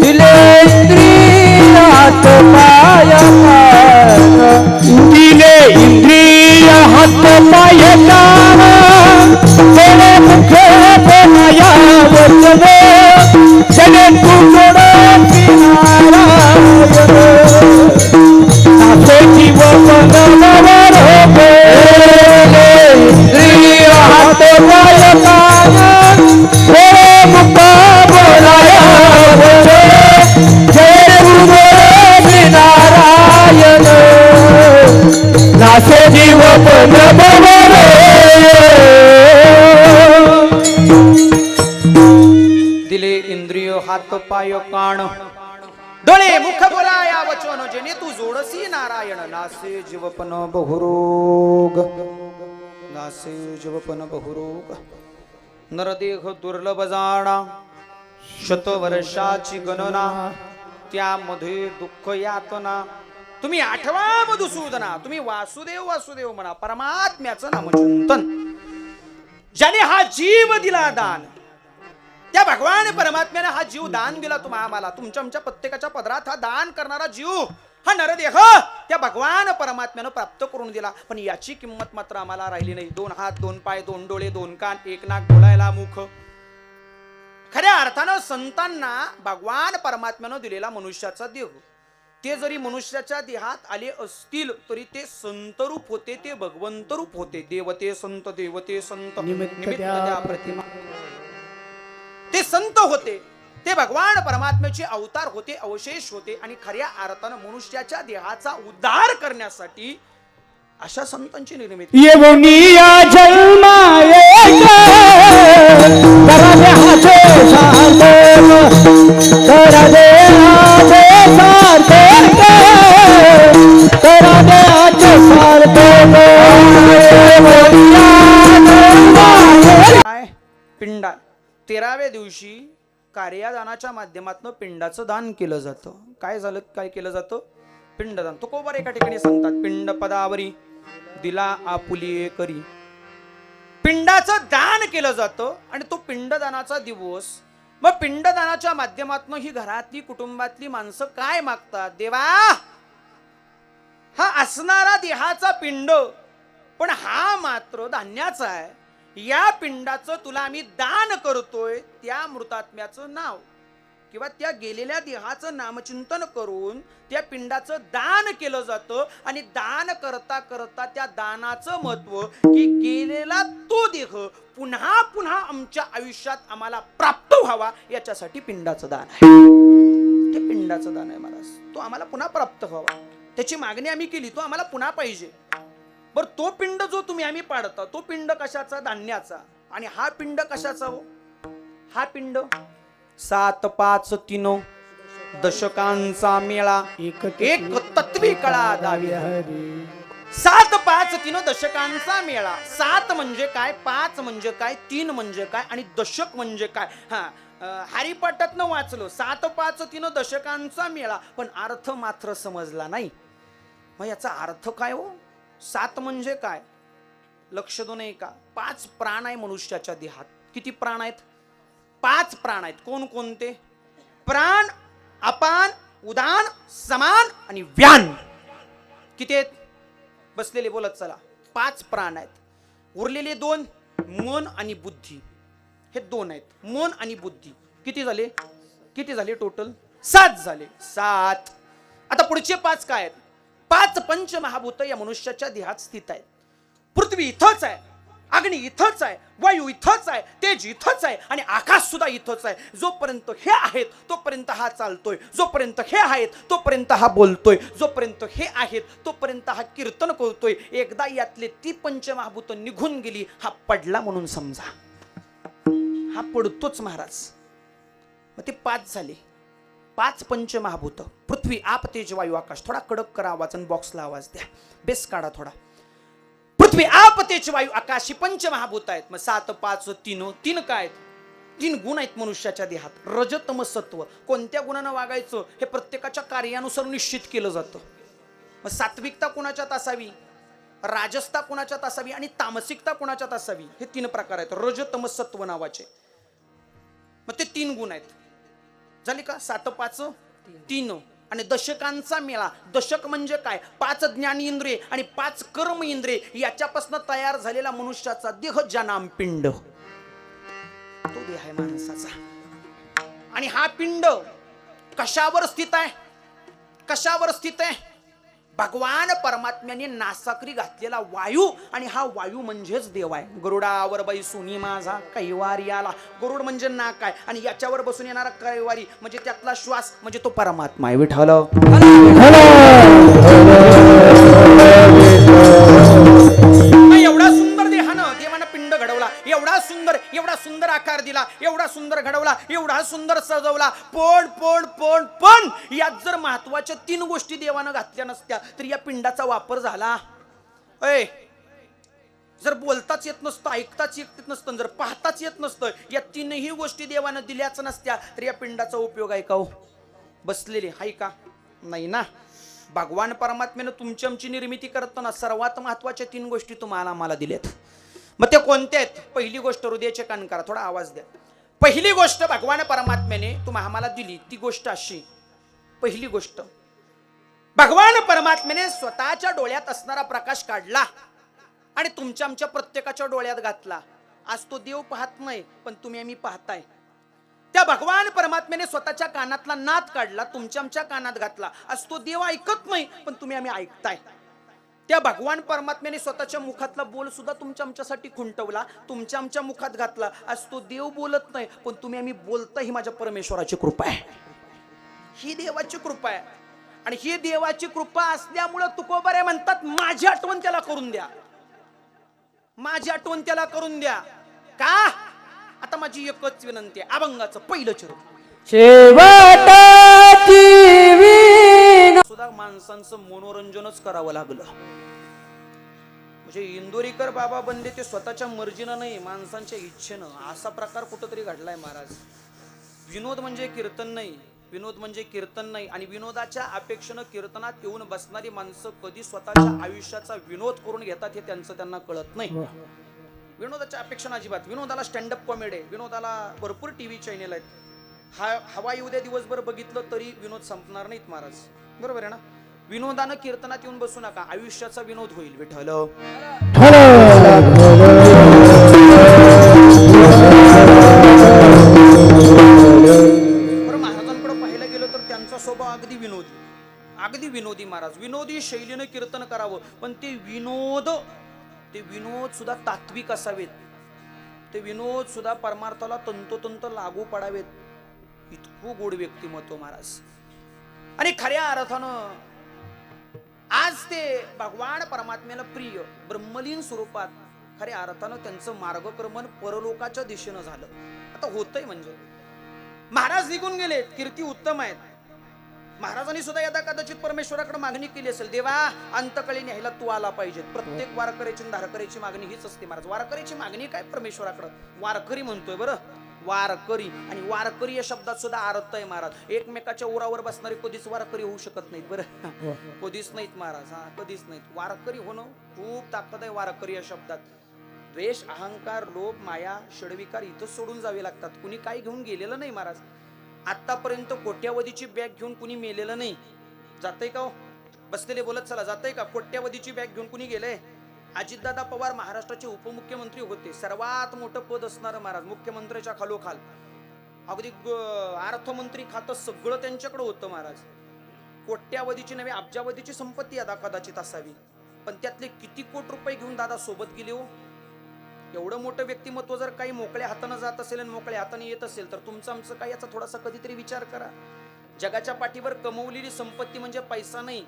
दिले इंद्रिय हात पाय कानो, दिले इंद्रिय हात पाय कानो, तेरे मुख बनाया वचन, जने तू जोडो नारायण, नासे जीव बनवर बोले इंद्रिय हात पाय कानो, तेरे मुख बोलाया वचन, जने तू जोडो नारायण, नासे जीव बनवर. दिले इंद्रिय हात पाय कान, डोळे मुख बोलाया वचन, जेणे तू जोडसी नारायण, नासे जीवपन बहुरोग, नासे जीवपन बहुरोग. नरदेह दुर्लभ जाणा, शतवर्षाची गणना, त्यामध्ये दुःख यातना. तुम्ही आठवा मधुसूदना, तुम्ही वासुदेव वासुदेव म्हणा. परमात्म्याचं नामचिंतन. ज्याने हा जीव दिला दान, त्या भगवान परमात्म्याने हा जीव दान दिला तुम्हा आम्हाला. तुमच्या आमच्या प्रत्येकाच्या पदरात हा दान करणारा जीव, हा नरदेह त्या भगवान परमात्म्यानं प्राप्त करून दिला. पण याची किंमत मात्र आम्हाला राहिली नाही. 2 हात 2 पाय 2 डोळे 2 कान 1 नाक बोलायला मुख. खऱ्या अर्थानं संतांना भगवान परमात्म्यानं दिलेला मनुष्याचा देह, ते जरी मनुष्याच्या देहात आले असतील तरी ते संत रूप होते, ते भगवंत रूप होते. देवते संत, देवते संत, निमित्त द्या प्रतिमा. ते संत होते, ते भगवान परमात्म्याचे अवतार होते, अवशेष होते. आणि खऱ्या अर्थानं मनुष्याच्या देहाचा उद्धार करण्यासाठी अशा संतांची निर्मिती. येवनिया जन्माये करा देहाचे सार्थक, करा देहाचे सार्थक, करा देहाचे सार्थक. काय पिंडा 13व्या दिवशी कार्यादानाच्या माध्यमातून पिंडाचं दान केलं जातं. काय झालं, काय केलं जातं? पिंडदान. तुकोबार एका ठिकाणी सांगतात, पिंड पदावरी दिला आपुली करी. पिंडाचं दान केलं जातं आणि तो पिंडदानाचा दिवस. मग पिंडदानाच्या माध्यमातून ही घरातली कुटुंबातली माणसं काय मागतात? देवा, हा असणारा देहाचा पिंड, पण हा मात्र धान्याचा आहे. या पिंडाचं तुला आम्ही दान करतोय. त्या मृतात्म्याचं नाव किंवा त्या गेलेल्या देहाचं नामचिंतन करून त्या पिंडाचं दान केलं जातं. आणि दान करता करता त्या दानाचं महत्व की गेलेला तो देह पुन्हा पुन्हा आमच्या आयुष्यात आम्हाला प्राप्त व्हावा, याच्यासाठी पिंडाचं दान आहे. ते पिंडाचं दान आहे महाराज. तो आम्हाला पुन्हा प्राप्त व्हावा, त्याची मागणी आम्ही केली, तो आम्हाला पुन्हा पाहिजे. बर, तो पिंड जो तुम्ही आम्ही पाडता, तो पिंड कशाचा? धान्याचा. आणि हा पिंड कशाचा हो? हा पिंड 7 5 3 दशकांचा मेळा, एक तत्वी कळा दावी. सात पाच तीन दशकांचा मेळा. सात म्हणजे काय, पाच म्हणजे काय, तीन म्हणजे काय आणि दशक म्हणजे काय. हरिपाठातनं वाचलो, सात पाच तीन दशकांचा मेळा, पण अर्थ मात्र समजला नाही. मग याचा अर्थ काय हो? सात म्हणजे काय, लक्ष दो नाही का? पाच प्राण आहे मनुष्याच्या देहात. किती प्राण आहेत? पाच प्राण आहेत. कोण कोणते? प्राण, अपान, उदान, समान आणि व्यान. किती आहेत? बसलेले बोलत चला. पाच प्राण आहेत. उरलेले दोन, मन आणि बुद्धी. हे दोन आहेत, मन आणि बुद्धी. किती झाले? किती झाले टोटल? सात झाले. सात. आता पुढचे पाच काय आहेत? पाच पंचमहाभूत या मनुष्याच्या देहात स्थित आहेत. पृथ्वी इथंच आहे, अग्नी इथंच आहे, वायू इथंच आहे, तेज इथंच आहे आणि आकाश सुद्धा इथंच आहे. जोपर्यंत हे आहेत तोपर्यंत हा चालतोय, जोपर्यंत हे आहेत तोपर्यंत हा बोलतोय, जोपर्यंत हे आहेत तोपर्यंत हा कीर्तन करतोय. एकदा यातले ती पंचमहाभूत निघून गेली, हा पडला म्हणून समजा. हा पडतोच महाराज. मग ते पाच झाले. पाच पंचमहाभूत, पृथ्वी आप तेज वायू आकाश. थोडा कडक करा आवाज आणि बॉक्सला आवाज द्या, बेस काढा थोडा. पृथ्वी आप तेज वायू आकाश ही पंचमहाभूत आहेत. मग सात पाच तीन, तीन काय आहेत? तीन गुण आहेत मनुष्याच्या देहात, रजतम सत्व. कोणत्या गुणानं वागायचं हे प्रत्येकाच्या कार्यानुसार निश्चित केलं जातं. मग सात्विकता कोणाच्यात असावी, राजसता कोणाच्यात असावी आणि तामसिकता कोणाच्यात असावी, हे तीन प्रकार आहेत रजतम सत्व नावाचे. मग ते तीन गुण आहेत. झाली का? सात पाच तीन. आणि दशकांचा मेळा. दशक म्हणजे काय? पाच ज्ञान इंद्रिय आणि पाच कर्म इंद्रिय याच्यापासून तयार झालेला मनुष्याचा देह जनाम पिंड. तो देह आहे माणसाचा. आणि हा पिंड कशावर स्थित आहे? कशावर स्थित आहे? भगवान परमात्म्याने नासाकरी घातलेला वायू, आणि हा वायू म्हणजेच देव आहे. गरुडावर बैसूनी माझा कैवारी आला. गरुड म्हणजे नाक आहे आणि याच्यावर बसून येणारा कैवारी म्हणजे त्यातला श्वास म्हणजे तो परमात्मा आहे. विठ्ठल. एवढा सुंदर देहानं देवानं पिंड घडवला, एवढा सुंदर आकार दिला, एवढा सुंदर घडवला, एवढा सुंदर सजवला. पण यात जर महत्वाच्या तीन गोष्टी देवानं घातल्या नसत्या तर या पिंडाचा वापर झाला. जर बोलताच येत नसतं, ऐकताच येत नसतं, जर पाहताच येत नसतं, या तीनही गोष्टी देवानं दिल्याच नसत्या तर या पिंडाचा उपयोग आहे का हो? बसलेले हाय का? नाही ना. भगवान परमात्म्यानं तुमची आमची निर्मिती करताना सर्वात महत्वाच्या तीन गोष्टी तुम्हाला आम्हाला दिल्यात. मग ते कोणत्या आहेत? पहिली गोष्ट, हृदयाचे कान करा, थोडा आवाज द्या. पहिली गोष्ट भगवान परमात्म्याने तुम्हाला आम्हाला दिली ती गोष्ट अशी. पहिली गोष्ट, भगवान परमात्म्याने स्वतःच्या डोळ्यात असणारा प्रकाश काढला आणि तुमच्या आमच्या प्रत्येकाच्या डोळ्यात घातला. आज तो देव पाहत नाही पण तुम्ही आम्ही पाहताय. त्या भगवान परमात्म्याने स्वतःच्या कानातला नाद काढला, तुमच्या आमच्या कानात घातला. आज तो देव ऐकत नाही पण तुम्ही आम्ही ऐकताय. त्या भगवान परमात्म्याने स्वतःच्या मुखातला बोल सुद्धा तुमच्या आमच्यासाठी खुंटवला, तुमच्या आमच्या मुखात घातला. आज तो देव बोलत नाही पण तुम्ही आम्ही बोलता. ही माझ्या परमेश्वराची कृपा आहे, ही देवाची कृपा आहे. आणि ही देवाची कृपा असल्यामुळं तुकोबारे म्हणतात माझी आठवण त्याला करून द्या, माझी आठवण त्याला करून द्या. का? आता माझी एकच विनंती आहे, अभंगाचं पहिलं चरण सुद्धा माणसांचं मनोरंजनच करावं लागलं. म्हणजे इंदोरीकर बाबा बनले ते स्वतःच्या मर्जीनं नाही, माणसांच्या इच्छेनं. असा प्रकार कुठंतरी घडलाय महाराज. विनोद म्हणजे कीर्तन नाही, विनोद म्हणजे कीर्तन नाही. आणि विनोदाच्या अपेक्षेनं कीर्तनात येऊन बसणारी माणसं कधी स्वतःच्या आयुष्याचा विनोद करून घेतात हे त्यांना कळत नाही. विनोदाच्या अपेक्षा अजिबात. विनोदाला स्टँडअप कॉमेडी, विनोदाला भरपूर टीव्ही चॅनेल आहेत. हवा येऊ द्या दिवसभर बघितलं तरी विनोद संपणार नाहीत महाराज. बरोबर आहे ना? विनोदानं कीर्तनात येऊन बसू नका, आयुष्याचा विनोद होईल. विठ्ठल. बरं, महाराजांकडे पाहायला गेलं तर त्यांचा स्वभाव अगदी विनोदी, अगदी विनोदी महाराज. विनोदी शैलीनं कीर्तन करावं पण ते विनोद सुद्धा तात्विक असावेत. ते विनोद सुद्धा परमार्थाला तंतोतंत लागू पडावेत. इतकं गोड व्यक्तिमत्व महाराज. आणि खऱ्या अर्थानं आज ते भगवान परमात्म्याला प्रिय ब्रह्मलीन स्वरूपात खऱ्या अर्थानं त्यांचं मार्गक्रमण परलोकाच्या दिशेनं झालं. आता होतंय म्हणजे महाराज निघून गेलेत, कीर्ती उत्तम आहेत. महाराजांनी सुद्धा यदा कदाचित परमेश्वराकडे मागणी केली असेल, देवा अंतकाळी न्यायला तू आला पाहिजे. प्रत्येक वारकऱ्याची आणि धारकऱ्याची मागणी हीच असते महाराज. वारकऱ्याची मागणी काय परमेश्वराकडे, वारकरी म्हणतोय बरं, वारकरी. आणि वारकरी या शब्दात सुद्धा अर्थ आहे महाराज. एकमेकाच्या उरावर बसणारे कधीच वारकरी होऊ शकत नाहीत बरं, कधीच नाहीत महाराज. हा, कधीच नाहीत. वारकरी होणं खूप ताकद आहे वारकरी या शब्दात. द्वेष, अहंकार, लोभ, माया, षडविकार इथं सोडून जावे लागतात. कुणी काही घेऊन गेलेलं नाही महाराज. आतापर्यंत कोट्यावधीची बॅग घेऊन कुणी मेलेलं नाही. जातंय का हो? बसलेले बोलत चला, जातंय का? कोट्यावधीची बॅग घेऊन कुणी गेलंय? अजितदादा पवार महाराष्ट्राचे उपमुख्यमंत्री होते, सर्वात मोठं पद असणारं महाराज, मुख्यमंत्र्याच्या खालोखाल. अगदी अर्थमंत्री खातं सगळं त्यांच्याकडे होतं महाराज. कोट्यावधीची नव्हे अब्जावधीची संपत्ती आता कदाचित असावी, पण त्यातले किती कोटी रुपये घेऊन दादा सोबत गेले हो. एवढं मोठं व्यक्तिमत्व जर काही मोकळ्या हाताने जात असेल आणि मोकळ्या हाताने येत असेल तर तुमचं आमचं काय याचा थोडासा कधीतरी विचार करा. जगाच्या पाठीवर कमवलेली संपत्ती म्हणजे पैसा नाही.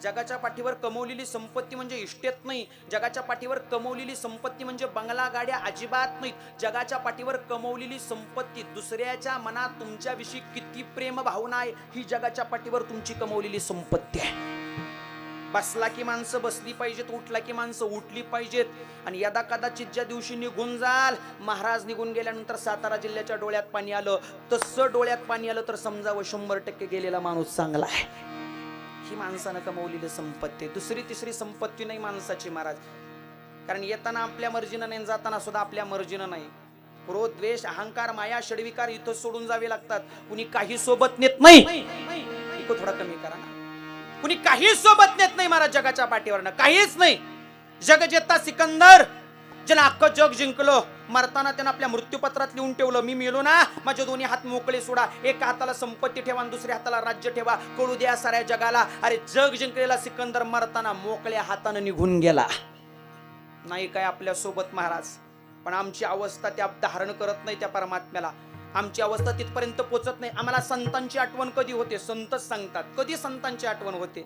जगाच्या पाठीवर कमवलेली संपत्ती म्हणजे इस्टेट नाही. जगाच्या पाठीवर कमवलेली संपत्ती म्हणजे बंगला गाड्या अजिबात नाहीत. जगाच्या पाठीवर कमवलेली संपत्ती दुसऱ्याच्या मनात तुमच्याविषयी किती प्रेम भावना आहे ही जगाच्या पाठीवर तुमची कमवलेली संपत्ती आहे. बसला की माणसं बसली पाहिजेत, उठला की माणसं उठली पाहिजेत. आणि यदा कदाचित ज्या दिवशी निघून जाल, महाराज निघून गेल्यानंतर सातारा जिल्ह्याच्या डोळ्यात पाणी आलं, तसं डोळ्यात पाणी आलं तर समजावं 100% गेलेला माणूस चांगला आहे. ही माणसानं कमवलेली संपत्ती. दुसरी तिसरी संपत्ती नाही माणसाची महाराज. कारण येताना आपल्या मर्जीनं नाही, जाताना सुद्धा आपल्या मर्जीनं नाही. क्रोध, द्वेष, अहंकार, माया, षडविकार इथं सोडून जावे लागतात. कुणी काही सोबत नेत नाही. इको थोडा कमी करा ना. कुणी काही सोबत नेत नाही महाराज जगाच्या पाठीवरनं, काहीच नाही. जग जेता सिकंदर, ज्यानं अख्खं जग जिंकलं, मरताना त्यानं आपल्या मृत्यूपत्रात लिहून ठेवलं, मी मेलो ना माझे दोन्ही हात मोकळे सोडा, एका हाताला संपत्ती ठेवा आणि दुसऱ्या हाताला राज्य ठेवा, कळू द्या साऱ्या जगाला. अरे जग जिंकलेला सिकंदर मरताना मोकळ्या हाताने निघून गेला. नाही काय आपल्या सोबत महाराज. पण आमची अवस्था त्या धारण करत नाही त्या परमात्म्याला. आमची अवस्था तिथपर्यंत पोचत नाही. आम्हाला संतांची आठवण कधी होते? संतच सांगतात. कधी संतांची आठवण होते?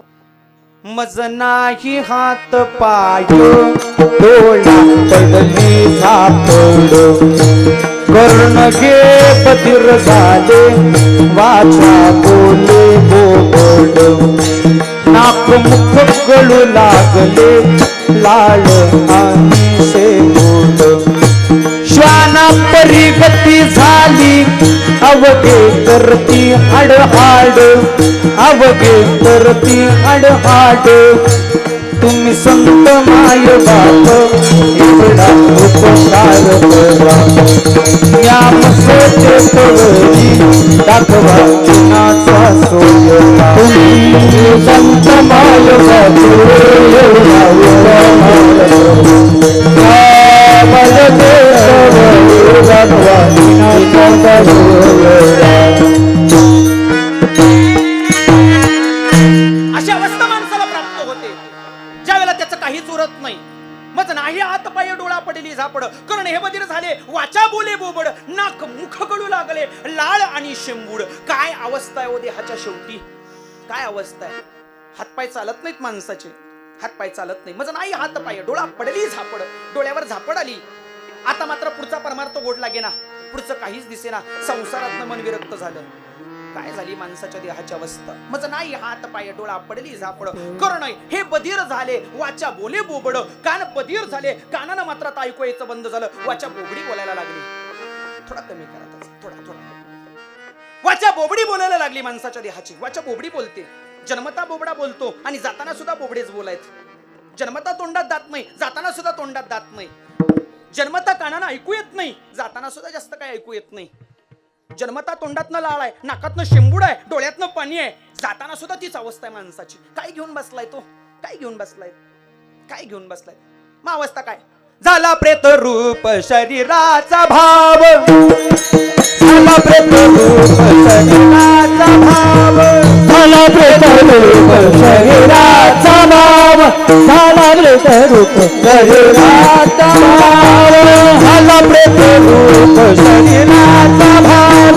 मज नाही हात पाय डोळा पडली झापड, कर्ण घे बधीर झाले, वाचा बोले बोबड, नाक मुख गळू लागले, लाळ आणि शेबोड, श्वाना परिगती झाली, अवघे करती हाडहाड, अवघे करती हाडहाड, तुम्ही संत माय बाप एवढा उपकार करा, या मसेचे तळी दाखवा कुणाचा सोयरा, तुम्ही संत माय बाप एवढा उपकार करा, अशी अवस्था माणसाला प्राप्त होते ज्यावेळेला त्याचं काहीच उरत नाही. मग नाही हात पाय डोळा पडली झापड, कर्ण हे बधीर झाले, वाचा बोले बोबड, नाक मुख गळू लागले, लाळ आणि शेंबूड. काय अवस्था आहे ओ देहाच्या शेवटी, काय अवस्था आहे. हातपाय चालत नाहीत माणसाचे, हातपाय चालत नाही. मग नाही हात पाय डोळा पडली झापड, डोळ्यावर झापड आली. आता मात्र पुढचा परमार्थ गोड लागे ना, पुढचं काहीच दिसेना. संसारातनं मन विरक्त झालं. काय झाली माणसाच्या देहाची अवस्था. मज नाही हात पाय डोळा पडली झापड, कर्ण हे बधीर झाले, वाचा बोले बोबड, कान बधीर झाले, कानानं मात्र आता ऐकू यायचं बंद झालं, वाचा बोबडी बोलायला लागली. थोडा कमी करा, थोडा. वाचा बोबडी बोलायला लागली माणसाच्या देहाची. वाचा बोबडी बोलते. जन्मता बोबडा बोलतो आणि जाताना सुद्धा बोबडेच बोलायत. जन्मता तोंडात दात नाही, जाताना सुद्धा तोंडात दात नाही. जन्मता कानानं ऐकू येत नाही, जाताना सुद्धा जास्त काय ऐकू येत नाही. जन्मता तोंडातनं लाळ आहे, नाकातनं शेंबूड आहे, डोळ्यातनं पाणी आहे, जाताना सुद्धा तीच अवस्था आहे माणसाची. काय घेऊन बसलाय तो, काय घेऊन बसलाय, काय घेऊन बसलाय. मग अवस्था काय झाला. प्रेत रूप शरीराचा भाव, झाला प्रेत रूप शरीराचा भाव, झाला प्रेत रूप शरीराचा भाव, झाला प्रेत रूप शरीराचा भाव, झाला प्रेत रूप शरीराचा भाव,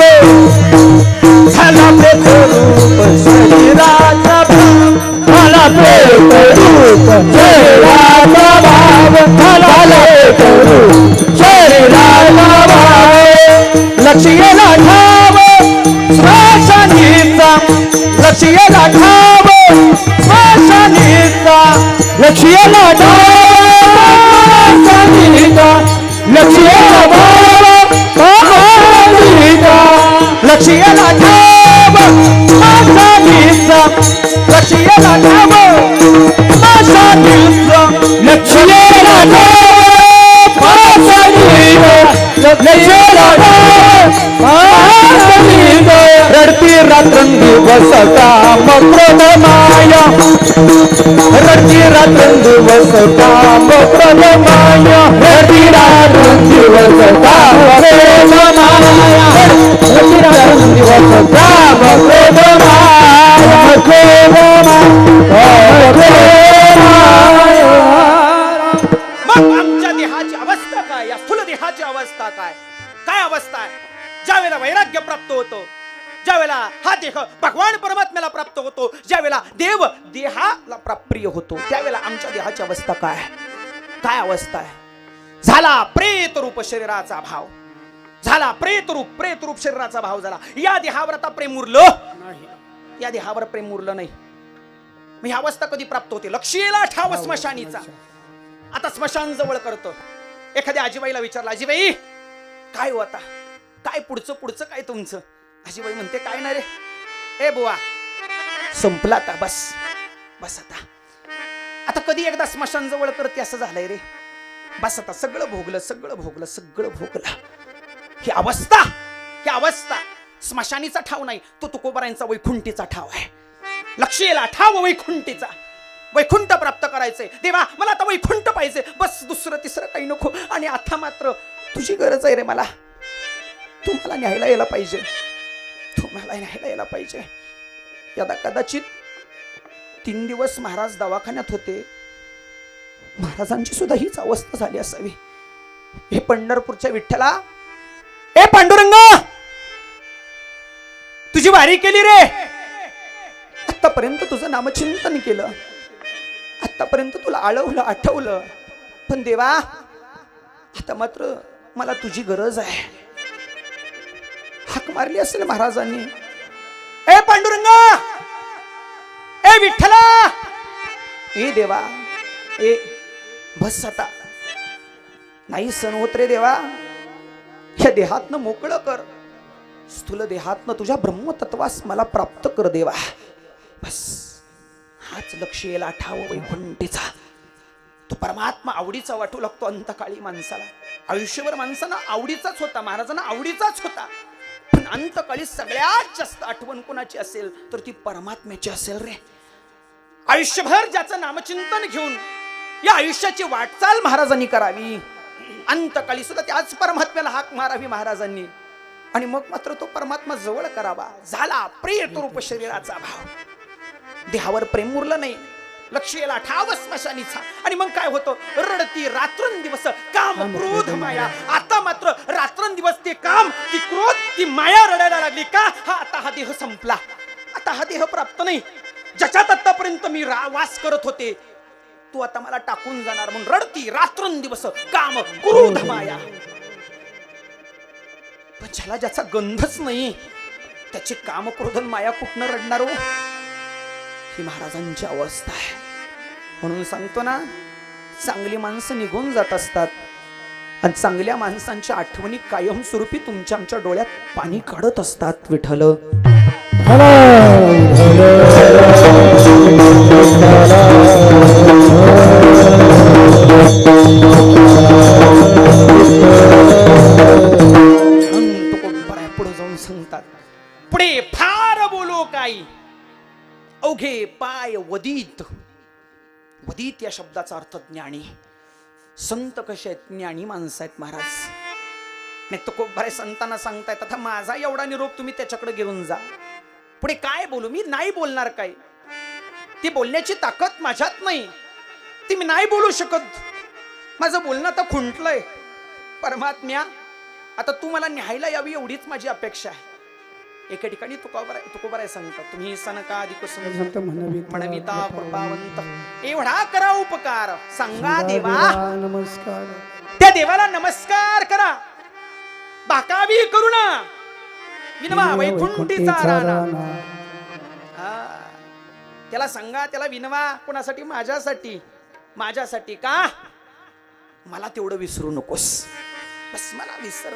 झाला प्रेत रूप शरीराचा भाव, झाला प्रेत रूप शरीराचा भाव, झाला प्रेत रूप शरीराचा भाव. लक्ष गेला ठाव श्वासांचा, लक्ष्याला ठाव स्मशानीचा लक्ष्याला ठाव स्मशानीचा लक्ष्याला ठाव स्मशानीचा लक्ष्याला ठाव स्मशानीचा लक्ष्याला ठाव स्मशानीचा लक्ष्याला ठाव लक्ष्याला रडती रात्रंदिवस काम क्रोध माया रडती रात्रंदिवस काम क्रोध माया रडती रात्रंदिवस काम क्रोध माया रडती रात्रंदिवस काम क्रोध माया मग आमच्या देहाची अवस्था काय, या स्थूल देहाची अवस्था काय, काय अवस्था आहे? ज्यावेळेला वैराग्य प्राप्त होतो, ज्यावेळेला हा देह भगवान परमात्म्याला प्राप्त होतो, ज्यावेळेला देव देहाला प्रिय होतो, त्यावेळेला आमच्या देहाची अवस्था काय, काय अवस्था आहे? झाला प्रेत रूप शरीराचा भाव, झाला प्रेत रूप शरीराचा भाव झाला. या देहावर आता प्रेम उरलं नाही, या देहावर प्रेम उरलं नाही. मग ही अवस्था कधी प्राप्त होते? लक्ष्येला ठाव स्मशानीचा. आता स्मशान जवळ करतो. एखाद्या आजीबाईला विचारलं, आजीबाई काय हो आता, काय पुढचं काय तुमचं? आजीबाई म्हणते, काय ना रे, ए बुवा संपला आता, बस आता कधी एकदा स्मशान जवळ करते असं झालंय रे. बस आता सगळं भोगलं. ही अवस्था स्मशानीचा ठाव नाही, तो तुकोबारायांचा वैकुंठीचा ठाव आहे. लक्ष्येला ठाव वैकुंठीचा. वैकुंठ प्राप्त करायचंय. देवा मला आता वैकुंठ पाहिजे, बस दुसरं तिसरं काही नको. आणि आता मात्र तुझी गरज आहे रे, मला तुम्हाला न्यायला यायला पाहिजे. यदा कदाचित 3 दिवस महाराज दवाखान्यात होते. महाराजांची सुद्धा हीच अवस्था झाली असावी. हे पंढरपूरच्या विठ्ठला, ए पांडुरंग तुझी वारी केली रे, आतापर्यंत तुझं नामचिंतन केलं, आतापर्यंत तुला आठवलं, पण देवा आता मात्र मला तुझी गरज आहे. हाक मारली असेल महाराजांनी, ए पांडुरंग, ए विठ्ठला, ए देवा, ए बस आता नाही सण होत रे देवा. या देहातनं मोकळं कर, स्थूल देहातनं तुझ्या ब्रह्मतत्वास मला प्राप्त कर देवा. बस हाच लक्ष्येला ठाव वैकुंठीचा. तो परमात्मा आवडीचा वाटू लागतो अंतकाळी माणसाला. आयुष्यभर माणसानं आवडीचाच होता, महाराजांना आवडीचाच होता, पण अंतकाळी सगळ्यात जास्त आठवण कोणाची असेल तर ती परमात्म्याची असेल रे. आयुष्यभर ज्याचं नामचिंतन घेऊन या आयुष्याची वाटचाल महाराजांनी करावी, अंतकाळी सुद्धा त्याच परमात्म्याला हाक मारावी महाराजांनी, आणि मग मात्र तो परमात्मा जवळ करावा. झाला प्रेत रूप शरीराचा भाव. देहावर प्रेम उरलं नाही, लक्ष्येला ठाव स्मशानीचा. आणि मग काय होतं? रडती रात्रंदिवस काम क्रोध माया. आता मात्र रात्रंदिवस ते काम, ती क्रोध, ती माया रडायला लागली का? आता हा देह संपला, आता हा देह प्राप्त नाही. ज्याच्यात आतापर्यंत मी वास करत होते, तू आता मला टाकून जाणार म्हणून रडती रात्रंदिवस काम क्रोध माया. पण ज्याचा गंधच नाही, त्याची काम क्रोध माया कुठनं रडणार हो? ही महाराजांची अवस्था आहे. म्हणून सांगतो ना, चांगली माणसं निघून जात असतात आणि चांगल्या माणसांच्या आठवणी कायमस्वरूपी तुमच्या आमच्या डोळ्यात पाणी काढत असतात. विठ्ठल पुढे जाऊन सांगतात, पुढे फार बोलो काही अवघे पाय वदीत. वदीत या शब्दाचा अर्थ ज्ञानी. संत कसे आहेत? ज्ञानी माणसं आहेत महाराज. नाही तो खूप बऱ्याच संतांना सांगतायत, आता माझा एवढा निरोप तुम्ही त्याच्याकडे घेऊन जा. पुढे काय बोलू? मी नाही बोलणार. काय ती बोलण्याची ताकद माझ्यात नाही, ती मी नाही बोलू शकत. माझं बोलणं आता खुंटलंय. परमात्म्या आता तू मला न्यायला यावी एवढीच माझी अपेक्षा आहे. एका ठिकाणी तुकोबाराय सांगतात, तुम्ही सनका म्हणविता कृपावंत एवढा करा उपकार, सांगा देवा नमस्कार. त्या देवाला नमस्कार करा, बाकावी करुणा विनवा वैकुंठीचा राणा. त्याला सांगा, त्याला विनवा. कोणासाठी? माझ्यासाठी. का? मला तेवढं विसरू नकोस. बस मला विसर,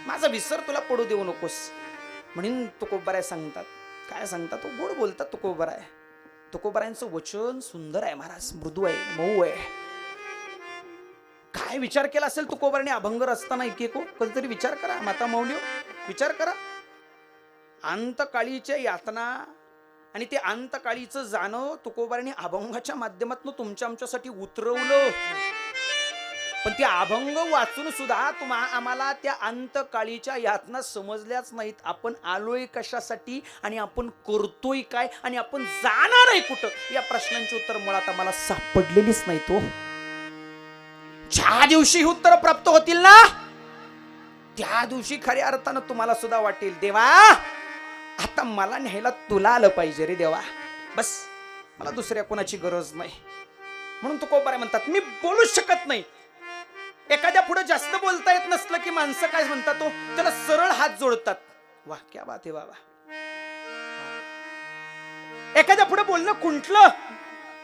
माझा विसर तुला पडू देऊ नकोस. म्हणून तुकोबाराय सांगतात. काय सांगतात? तो गोड बोलतात तुकोबाराय. तुकोबारायांचं वचन सुंदर आहे महाराज, मृदू आहे, मऊ आहे. काय विचार केला असेल तुकोबाराने अभंग रचताना एक कधीतरी विचार करा. माता माऊली, विचार करा. अंतकाळीच्या यातना आणि ते अंतकाळीचं जाणं तुकोबाराने अभंगाच्या माध्यमातून तुमच्या आमच्यासाठी उतरवलं. पण ते अभंग वाचून सुद्धा आम्हाला त्या अंतकाळीच्या यातना समजल्याच नाहीत. आपण आलोय कशासाठी आणि आपण करतोय काय आणि आपण जाणार आहे कुठं, या प्रश्नांची उत्तर मुळात आम्हाला सापडलेलीच नाही. तो ज्या दिवशी ही उत्तर प्राप्त होतील ना, त्या दिवशी खऱ्या अर्थानं तुम्हाला सुद्धा वाटेल, देवा आता मला न्यायला तुला आलं पाहिजे रे देवा. बस मला दुसऱ्या कोणाची गरज नाही. म्हणून तुकोबाराय म्हणतात, मी बोलू शकत नाही. एखाद्या पुढे जास्त बोलता येत नसलं की माणसं काय म्हणतात, तो त्याला सरळ हात जोडतात. वाह क्या बात आहे बाबा. एखाद्या पुढे बोलणं खुंटलं,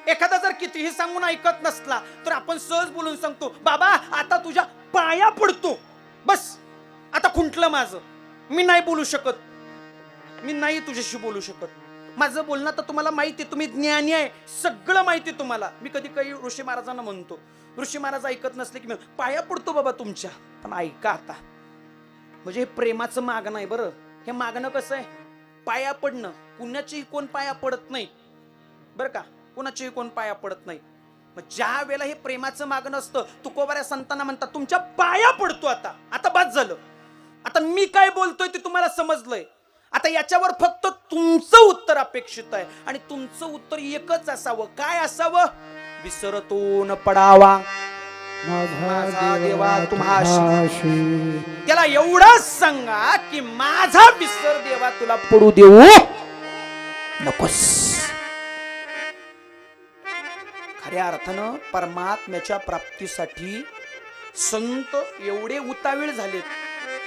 एखादा जर कितीही सांगून ऐकत नसला तर आपण सहज बोलून सांगतो, बाबा आता तुझ्या पाया पडतो. बस आता खुंटलं माझं, मी नाही बोलू शकत, मी नाही तुझ्याशी बोलू शकत. माझं बोलणं तर तुम्हाला माहिती, तुम्ही ज्ञानी आहे, सगळं माहिती तुम्हाला. मी कधी काही ऋषी महाराजांना म्हणतो, ऋषी महाराज ऐकत नसले की मी पाया पडतो बाबा तुमच्या, पण ऐका आता. म्हणजे हे प्रेमाचं मागणं आहे बरं. हे मागणं कसं आहे? पाया पडणं. कुणाचीही कोण पाया पडत नाही बरं का, कुणाचीही कोण पाया पडत नाही. मग ज्या वेळेला हे प्रेमाचं मागणं असतं, तुकोबाऱ्या संतांना म्हणतात तुमच्या पाया पडतो. आता बस झालं. आता मी काय बोलतोय ते तुम्हाला समजलंय. आता याच्यावर फक्त तुमचं उत्तर अपेक्षित आहे आणि तुमचं उत्तर एकच असावं. काय असावं? विसरतो न पडावा माझा देवा तुम्हाशी. त्याला एवढंच सांगा की माझा विसर देवा तुला पडू देऊ नकोस. खऱ्या अर्थानं परमात्म्याच्या प्राप्तीसाठी संत एवढे उतावीळ झालेत.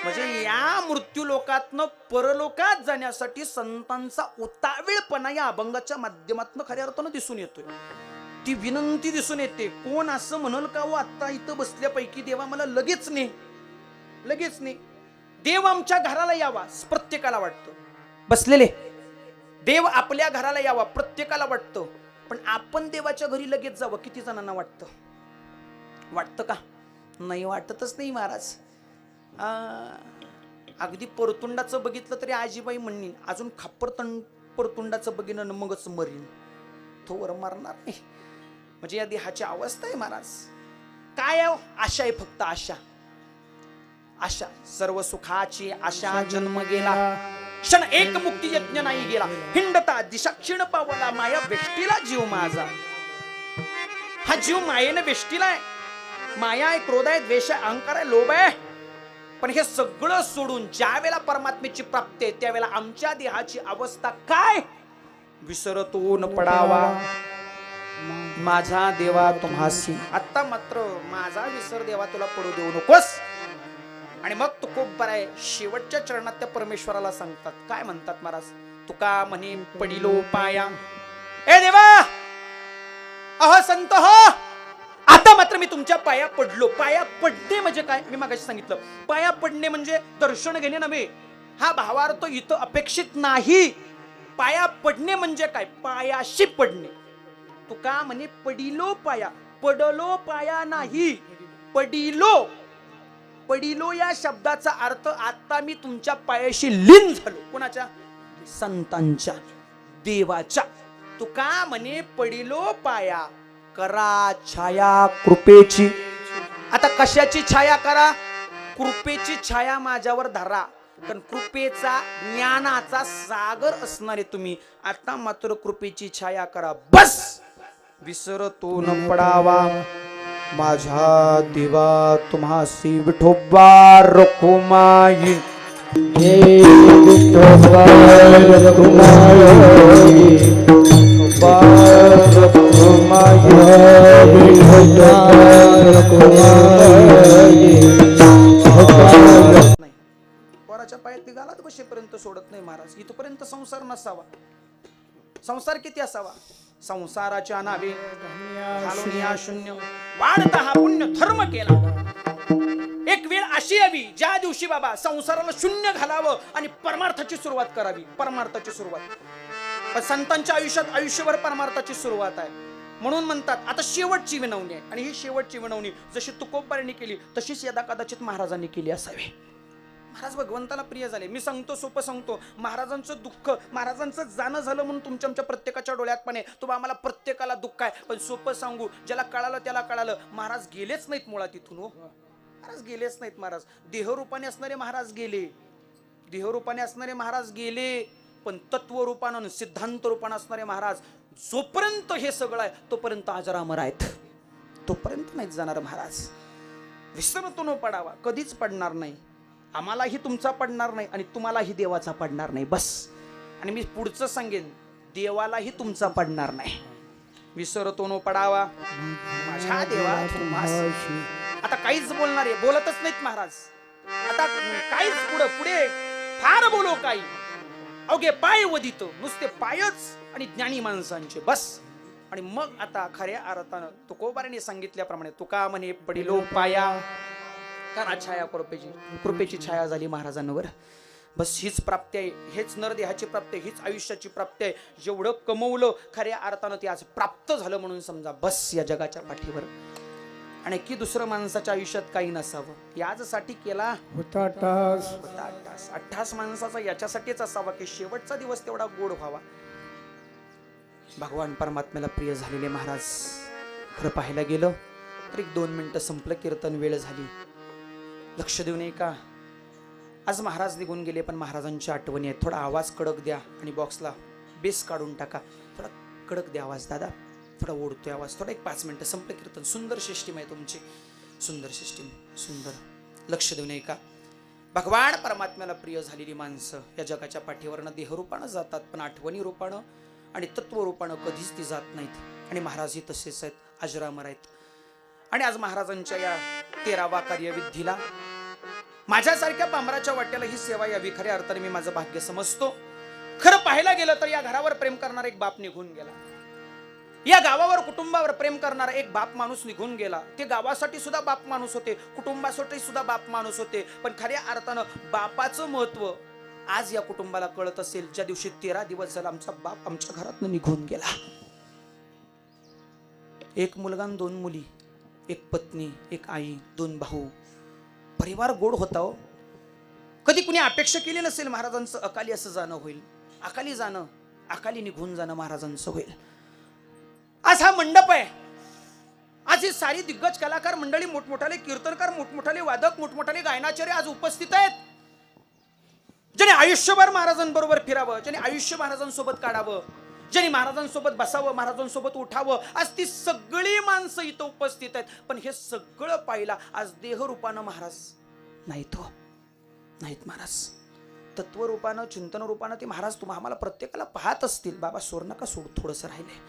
म्हणजे या मृत्यू लोकातनं परलोकात जाण्यासाठी संतांचा उतावीळपणा या अभंगाच्या माध्यमातून खऱ्या अर्थानं दिसून येतोय. ती विनंती दिसून येते. कोण असं म्हणल का हो आता इथं बसल्यापैकी देवा मला लगेच नाही देव आमच्या घराला यावा, प्रत्येकाला वाटतं. बसलेले देव आपल्या घराला यावा प्रत्येकाला वाटतं, पण आपण देवाच्या घरी लगेच जावं किती जणांना वाटतं का? नाही, वाटतच नाही महाराज. अगदी परतुंडाचं बघितलं तरी आजीबाई म्हणीन अजून परतुंडाचं बघिन मगच मरीन, तो वर मरणार नाही. म्हणजे या देहाची अवस्था आहे महाराज. काय आहे? आशा आहे, फक्त आशा. सर्व सुखाची आशा जन्म गेला, क्षण एक मुक्ती यज्ञ नाही गेला. हिंडता दिशा क्षीण पावला, माया वेष्टीला जीव माझा. हा जीव मायेने वेष्टीला आहे. माया आहे, क्रोध आहे, द्वेष आहे, अहंकार आहे, लोभ आहे. पण हे सगळं सोडून ज्या वेळेला परमात्म्याची प्राप्ती आहे त्यावेळेला आमच्या देहाची अवस्था काय? विसरतो न पडावा माझा देवा तुम्हासी. आता मात्र माझा विसर देवा तुला पडू देऊ नकोस. आणि मग तुकोबाराय शेवटच्या चरणात त्या परमेश्वराला सांगतात. काय म्हणतात महाराज? तुका म्हणे पडिलो पाया. ए देवा, अहो संत हो, आता मात्र मी तुमच्या पाया पडलो. पाया पडणे म्हणजे काय? मी मागाशी सांगितलं, पाया पडणे म्हणजे दर्शन घेणे नव्हे. हा भावार्थ इथं अपेक्षित नाही. पाया पडणे म्हणजे काय? पायाशी पडणे. तुका म्हणे पडिलो पाया. पडलो पाया नाही, पडिलो या शब्दाचा अर्थ आता मी तुमच्या पायाशी लीन झालो. कोणाच्या? संतांच्या, देवाच्या. तुका म्हणे पडिलो पाया, करा छाया कृपेची. आता कशाची छाया करा? कृपेची छाया माझ्यावर धरा. कारण कृपेचा ज्ञानाचा सागर असणारे तुम्ही आता मात्र कृपेची छाया करा. बस विसरतो न पडावा माझ्या देवा तुम्हासी. विठोबा रखुमाई, विठोबा रखुमाई, पोराच्या पायात निघाला तर बसेपर्यंत सोडत नाही महाराज. इथपर्यंत संसार नसावा. संसार किती असावा? संसाराच्या नावे घालून या शून्य वाढता हा पुण्य धर्म केला. एक वेळ अशी यावी ज्या दिवशी बाबा संसाराला शून्य घालावं आणि परमार्थाची सुरुवात करावी. परमार्थाची सुरुवात. पण संतांच्या आयुष्यात आयुष्यभर परमार्थाची सुरुवात आहे. म्हणून म्हणतात आता शेवटची विनवणी आहे. आणि ही शेवटची विनवणी जशी तुकोबारांनी केली तशीच यदा कदाचित महाराजांनी केली असावी. महाराज भगवंताला प्रिय झाले. मी सांगतो, सोपं सांगतो, महाराजांचं दुःख, महाराजांचं जाणं झालं म्हणून तुमच्या आमच्या प्रत्येकाच्या डोळ्यात पण आहे. तुम्हाला आम्हाला प्रत्येकाला दुःख आहे. पण सोपं सांगू, ज्याला कळालं त्याला कळालं. महाराज गेलेच नाहीत मुळात इथून. हो महाराज गेलेच नाहीत. महाराज देहरूपाने असणारे महाराज गेले. देहरूपाने असणारे महाराज गेले. पण तत्वरूपानं सिद्धांत रूपानं असणारे महाराज जोपर्यंत हे सगळं आहे तोपर्यंत अजरामर आहेत. तोपर्यंत नाहीत जाणार महाराज. विसरतो न पडावा, कधीच पडणार नाही. आम्हालाही तुमचा पडणार नाही आणि तुम्हालाही देवाचा पडणार नाही. बस. आणि मी पुढचं सांगेन, देवालाही तुमचा पडणार नाही. विसरतो न पडावा माझ्या देवा तुम्हास. आता काहीच बोलणार आहे, बोलतच नाहीत महाराज. आता काहीच पुढे फार बोलो काही, अवघे पाय वदित, नुसते पायच आणि ज्ञानी माणसांचे. बस. आणि मग आता खऱ्या अर्थानं तुकोबाराने सांगितल्याप्रमाणे तुका म्हणे पडिलो पाया, कारण छाया कृपेची छाया झाली महाराजांवर. बस हीच प्राप्ती आहे, हेच नरदेहाची प्राप्ती आहे, हीच आयुष्याची प्राप्ती आहे. जेवढं कमवलं खऱ्या अर्थानं ते आज प्राप्त झालं म्हणून समजा. बस या जगाच्या पाठीवर आणि की दुसरं माणसाच्या आयुष्यात काही नसावं. याचसाठी केला होता टास. 88 माणसाचा याच्यासाठीच असावा की शेवटचा दिवस तेवढा गोड व्हावा. भगवान परमात्म्याला प्रिय झालेले महाराज. खरं पाहायला गेलं तर 1-2 मिनिटं संपलं कीर्तन, वेळ झाली. लक्ष देऊ नये का? आज महाराज निघून गेले पण महाराजांच्या आठवणी आहेत. थोडा आवाज कडक द्या आणि बॉक्सला बेस काढून टाका. थोडा कडक द्या आवाज दादा, थोडा ओढतोय आवाज. थोडा 1-5 मिनिटं संपलं कीर्तन. सुंदर सिस्टीम आहे तुमची, सुंदर सिस्टीम, सुंदर. लक्ष देऊ नये का? भगवान परमात्म्याला प्रिय झालेली माणसं या जगाच्या पाठीवरनं देहरूपानं जातात पण आठवणी रूपानं आणि तत्वरूपानं कधीच ती जात नाहीत. आणि महाराजही तसेच आहेत, अजरामर आहेत. आणि आज महाराजांच्या या 13वा कार्यविधीला माझ्यासारख्या पामराच्या वाट्याला ही सेवा यावी खऱ्या अर्थाने मी माझं भाग्य समजतो. खरं पाहायला गेलं तर या घरावर प्रेम करणारा एक बाप निघून गेला. या गावावर कुटुंबावर प्रेम करणारा एक बाप माणूस निघून गेला. ते गावासाठी सुद्धा बाप माणूस होते, कुटुंबासाठी सुद्धा बाप माणूस होते. पण खऱ्या अर्थानं बापाचं महत्व आज या कुटुंबाला कळत असेल ज्या दिवशी 13 दिवस झाला आमचा बाप आमच्या घरातनं निघून गेला. 1 मुलगा आणि 2 मुली, 1 पत्नी, 1 आई, 2 भाऊ. परिवार गोड होता हो. कधी कुणी अपेक्षा केली नसेल महाराजांचं अकाली असं जाणं होईल. अकाली जाणं, अकाली निघून जाणं महाराजांचं होईल. आज हा मंडप आहे. आज ही सारी दिग्गज कलाकार मंडळी, मोठमोठाले कीर्तनकार, मोठमोठाले वादक, मोठमोठाले गायनाचार्य आज उपस्थित आहेत. ज्याने आयुष्यभर महाराजांबरोबर फिरावं, ज्याने आयुष्य महाराजांसोबत काढावं, ज्यांनी महाराजांसोबत बसावं, महाराजांसोबत उठावं, आज ती सगळी माणसं इथं उपस्थित आहेत. पण हे सगळं पाहिला आज देहरूपानं महाराज नाहीत. हो नाहीत महाराज. तत्वरूपानं, चिंतन रूपानं ते महाराज तुम्हाला आम्हाला प्रत्येकाला पाहत असतील. बाबा सोड नका, सोड, थोडंसं राहिले.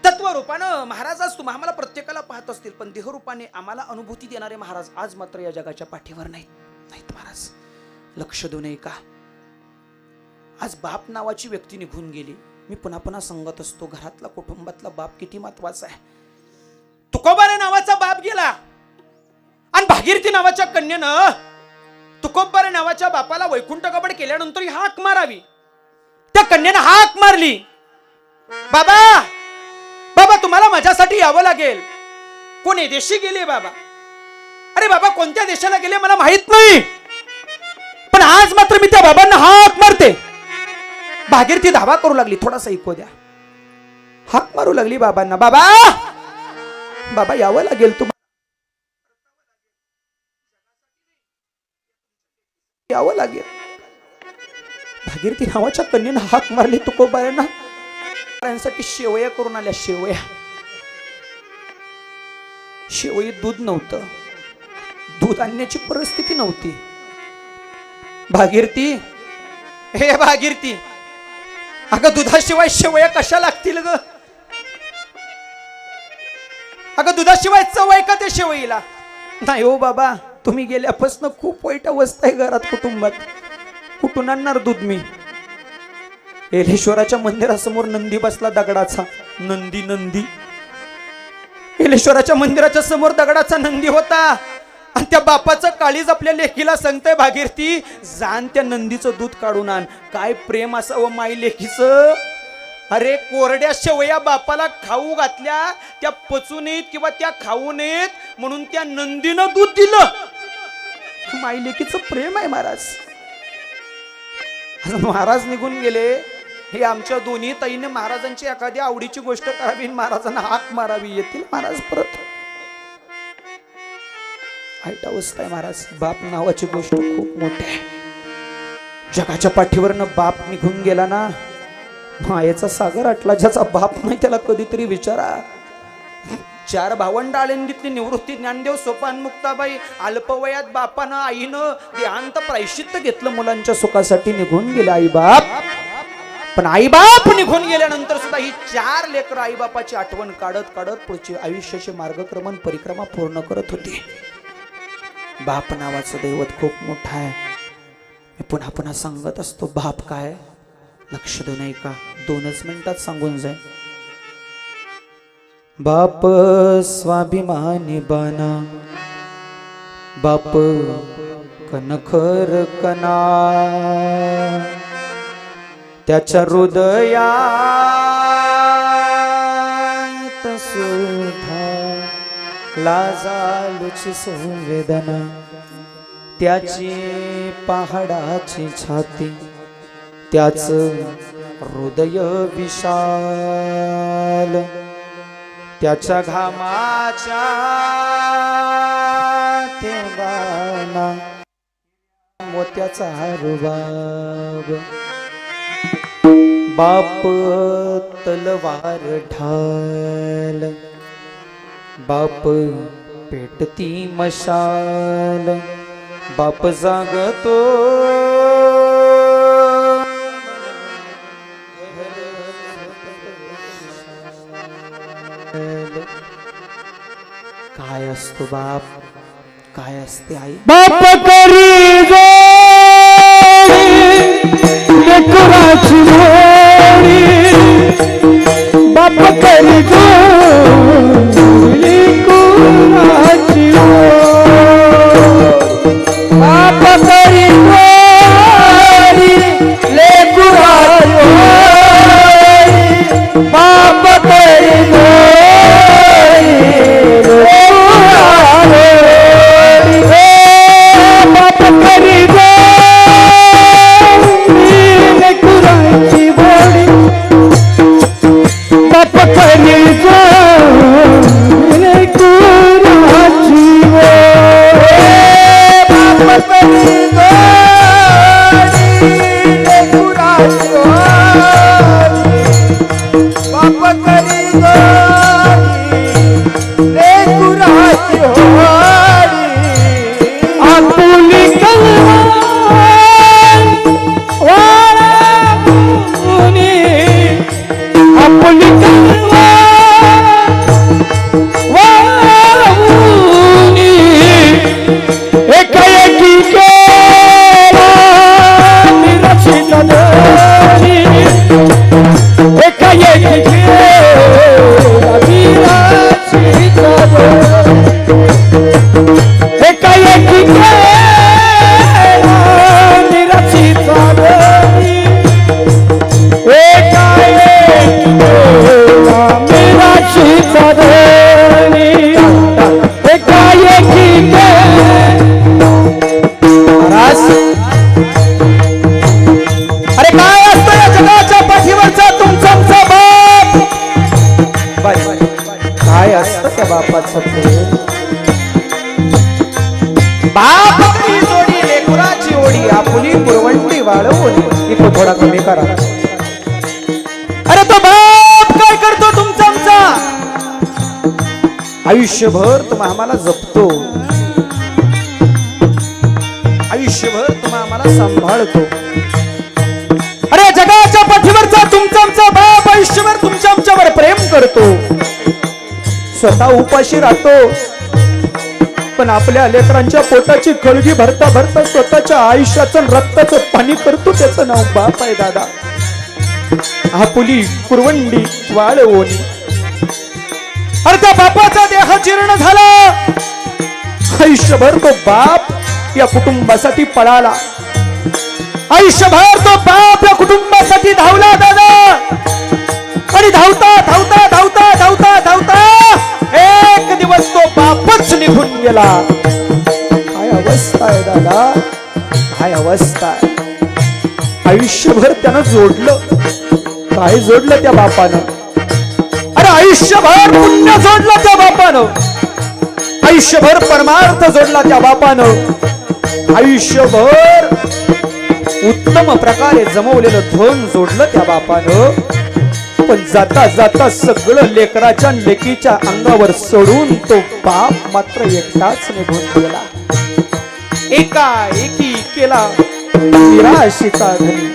तत्वरूपानं महाराज आज तुम्हाला आम्हाला प्रत्येकाला पाहत असतील पण देहरूपाने आम्हाला अनुभूती देणारे महाराज आज मात्र या जगाच्या पाठीवर नाहीत महाराज. लक्ष देऊ नये का? आज बाप नावाची व्यक्ती निघून गेली. मी पुन्हा सांगत असतो, घरातला कुटुंबातला बाप किती महत्वाचा आहे. तुकोबारे नावाचा बाप गेला आणि भागीरथी नावाच्या कन्येनं तुकोबारे नावाच्या बापाला वैकुंठ कबड केल्यानंतर हाक मारावी. त्या कन्येनं हाक मारली, बाबा बाबा तुम्हाला माझ्यासाठी यावं लागेल. कोणी देशी गेले बाबा? अरे बाबा कोणत्या देशाला गेले मला माहित नाही, पण आज मात्र मी त्या बाबांना हाक मारते. भागीरथी धावा करू लागली. थोडासा ऐकू द्या. हाक मारू लागली बाबांना, बाबा बाबा यावं लागेल, तुम्हाला यावं लागेल. भागीरथी नावाच्या कन्येनं हाक मारली तुकोबाऱ्यांना. साठी शेवया करून आल्या. शेवईत दूध नव्हतं, दूध आणण्याची परिस्थिती नव्हती. भागीरथी, हे भागीरथी, अगं दुधाशिवाय शेवया कशा लागतील ग? अगं दुधाशिवाय चव आहे का ते शेवईला? नाही हो बाबा, तुम्ही गेल्यापासून खूप वाईट अवस्था आहे घरात, कुटुंबात. कुठून आणणार दूध मी? येलेश्वराच्या मंदिरासमोर नंदी बसला दगडाचा. नंदी नंदी येलेश्वराच्या मंदिराच्या समोर दगडाचा नंदी होता. आणि त्या बापाचं काळीज आपल्या लेकीला सांगतंय, भागीरथी जाण त्या नंदीचं दूध काढून आण. काय प्रेम असावं माई लेकीचं. अरे कोरड्या शेवया बापाला खाऊ घातल्या, त्या पचू नयेत किंवा त्या खाऊ नयेत म्हणून त्या नंदीनं दूध दिलं. माई लेकीचं प्रेम आहे महाराज. महाराज निघून गेले. हे आमच्या दोन्ही ताईने महाराजांची एखादी आवडीची गोष्ट करावी, महाराजांना हाक मारावी. येतील महाराज परत. वाईट अवस्था आहे महाराज. बाप नावाची गोष्ट खूप मोठी आहे. जगाच्या पाठीवरनं बाप निघून गेला ना, मायेचा सागर आटला. ज्याचा बाप नाही त्याला कधीतरी विचारा. 4 भावंड आळंदीतली निवृत्ती ज्ञानदेव सोपान मुक्ताबाई. अल्पवयात बापानं आईनं देहांत प्रायश्चित्त घेतलं. मुलांच्या सुखासाठी निघून गेले आई बाप. पण आई बाप निघून गेल्यानंतर सुद्धा ही 4 लेकरं आई बापाची आठवण काढत काढत पुढची आयुष्याचे मार्गक्रमण परिक्रमा पूर्ण करत होती. बाप नावाचं दैवत खूप मोठं आहे. मी पुन्हा पुन्हा सांगत असतो, बाप काय लक्ष देऊ नये का. 2च मिनिटात सांगून जाईल. बाप स्वाभिमानी बाना, बाप कणखर कणा, त्याच्या हृदयात सुद्धा लाजालूची संवेदना. त्याची पहाडाची छाती, त्याच हृदय विशाल, त्याच्या घामाच्या थेंबाना मोत्याचा रुबाब. बाप तलवार ढाल, बाप पेटती मशाल, बाप जागतो काय असतो बाप, काय असते आई. बाप करी लेकराची जोडी, बाप करी लेकराची बाप करी लेकराची बाप करी थोडा कमी करा. अरे तो बाप काय करतो तुमचा आमचा. आयुष्यभर तुम्हा आम्हाला जपतो, आयुष्यभर तुम्हा आम्हाला सांभाळतो. अरे जगाच्या पाठीवरचा तुमचा आमचा बाप आयुष्यभर तुमच्या आमच्यावर प्रेम करतो. स्वतः उपाशी राहतो, पण आपल्या लेकरांच्या पोटाची खळगी भरता भरता स्वतःच्या आयुष्याचं रक्ताचं पाणी करतो. त्याचं नाव बाप आहे दादा. आपुली कुरवंडी वाळवोनी. अरे त्या बापाचा देह जीर्ण झाला. आयुष्यभर तो बाप या कुटुंबासाठी पळाला. आयुष्यभर तो बाप या कुटुंबासाठी धावला दादा. आणि धावता धावता धावता धावता धावता एक दिवस तो बापच निघून गेला. काय अवस्था आहे दादा, काय अवस्था आहे. आयुष्यभर त्यानं जोडलं. काय जोडलं त्या बापानं. अरे आयुष्यभर पुण्य जोडलं त्या बापानं. आयुष्यभर परमार्थ जोडला त्या बापानं. आयुष्यभर उत्तम प्रकारे जमवलेलं धन जोडलं त्या बापानं. पण जाता जाता सगळं लेकराच्या लेकीच्या अंगावर सोडून तो बाप मात्र एकटाच निघून गेला. एकाएकी केला निराशेचा धनी.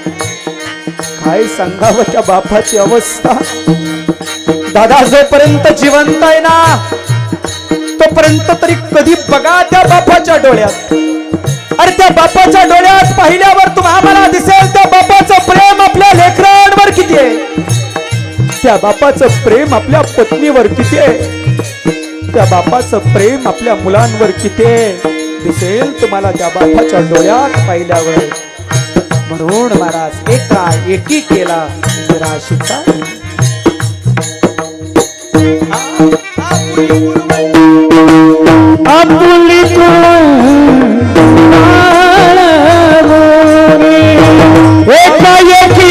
काय सांगावं त्या बापाची अवस्था. दादा जोपर्यंत जिवंत आहे ना तोपर्यंत तरी कधी बघा त्या बापाच्या डोळ्यात. अरे त्या बापाच्या डोळ्यात पाहिल्यावर तुम्हाला दिसेल त्या बापाचं प्रेम आपल्या लेकरांवर किती आहे. त्या बापाचं प्रेम आपल्या पत्नीवर किती आहे. त्या बापाचं प्रेम आपल्या मुलांवर किती आहे दिसेल तुम्हाला त्या बापाच्या डोळ्यात पाहिल्यावर. म्हणून महाराज एकाएकी केला निराशेचा. आपुली एकाएकी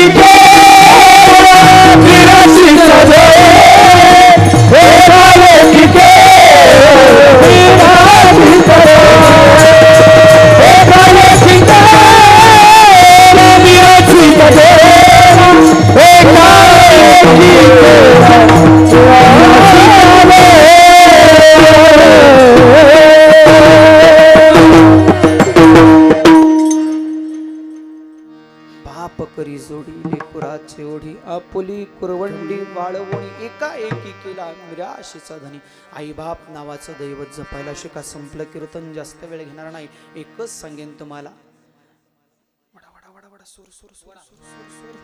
करी जोडी लेकुराचे ओढी. आपुली कुरवंडी वाळवणी एकाएकी केला निराशेचा धनी. आई बाप नावाचं दैवत जपायला शिका. संपलं कीर्तन, जास्त वेळ घेणार नाही. एकच सांगेन तुम्हाला. वडा वडा वडा वडा सुर सुर सुर सुर सुर सुर.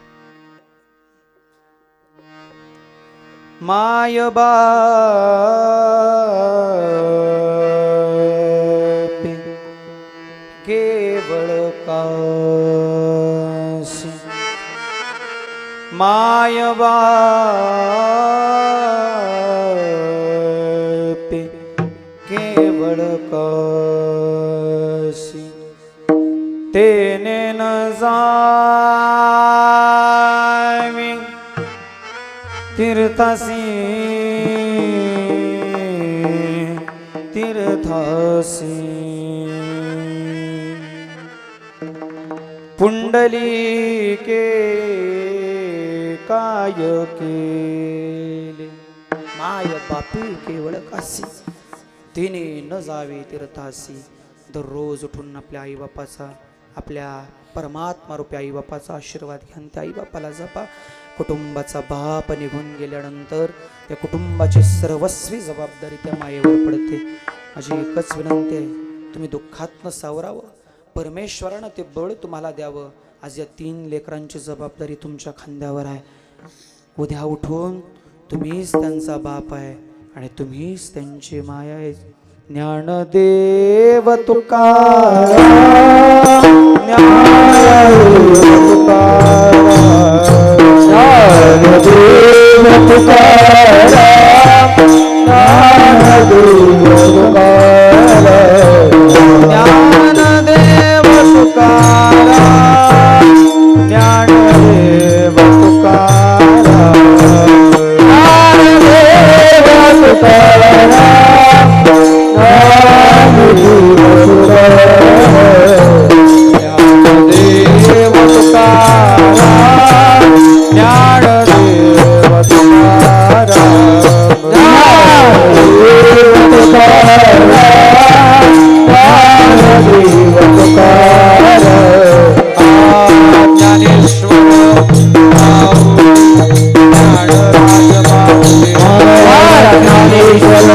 माय बाप केवळ काशी. माय बाप केवळ काशी. तेने न जावी तीर्थासी तीर्थासी. पुंडलिके काय केले. माय बापी केवळ काशी. तिने न जावे तीर्थासी. दररोज उठून आपल्या आईबापाचा, आपल्या परमात्मा रूपी आईबापाचा आशीर्वाद घ्या. त्या आईबापाला जपा. कुटुंबाचा बाप निघून गेल्यानंतर त्या कुटुंबाची सर्वस्वी जबाबदारी त्या मायेवर पडते. माझी एकच विनंती आहे, तुम्ही दुःखातनं सावरावं. परमेश्वरानं ते बळ तुम्हाला द्यावं. आज या 3 लेकरांची जबाबदारी तुमच्या खांद्यावर आहे. उद्या उठून तुम्हीच त्यांचा बाप आहे आणि तुम्हीच त्यांची माया आहे. ज्ञानदेव तुकाराम, ज्ञानदेव तुकाराम, ज्ञानदेव तुकाराम, ज्ञानदेव तुकाराम, ज्ञानदेव तुकाराम, ज्ञानदेव तुकाराम, ज्ञानदेव तुकाराम, ज्ञानदेव तुकाराम, ज्ञानदेव तुकाराम, ज्ञानदेव तुकाराम, ज्ञानदेव तुकाराम. ज्ञानेश्वर ज्ञानराज ज्ञानेश्वर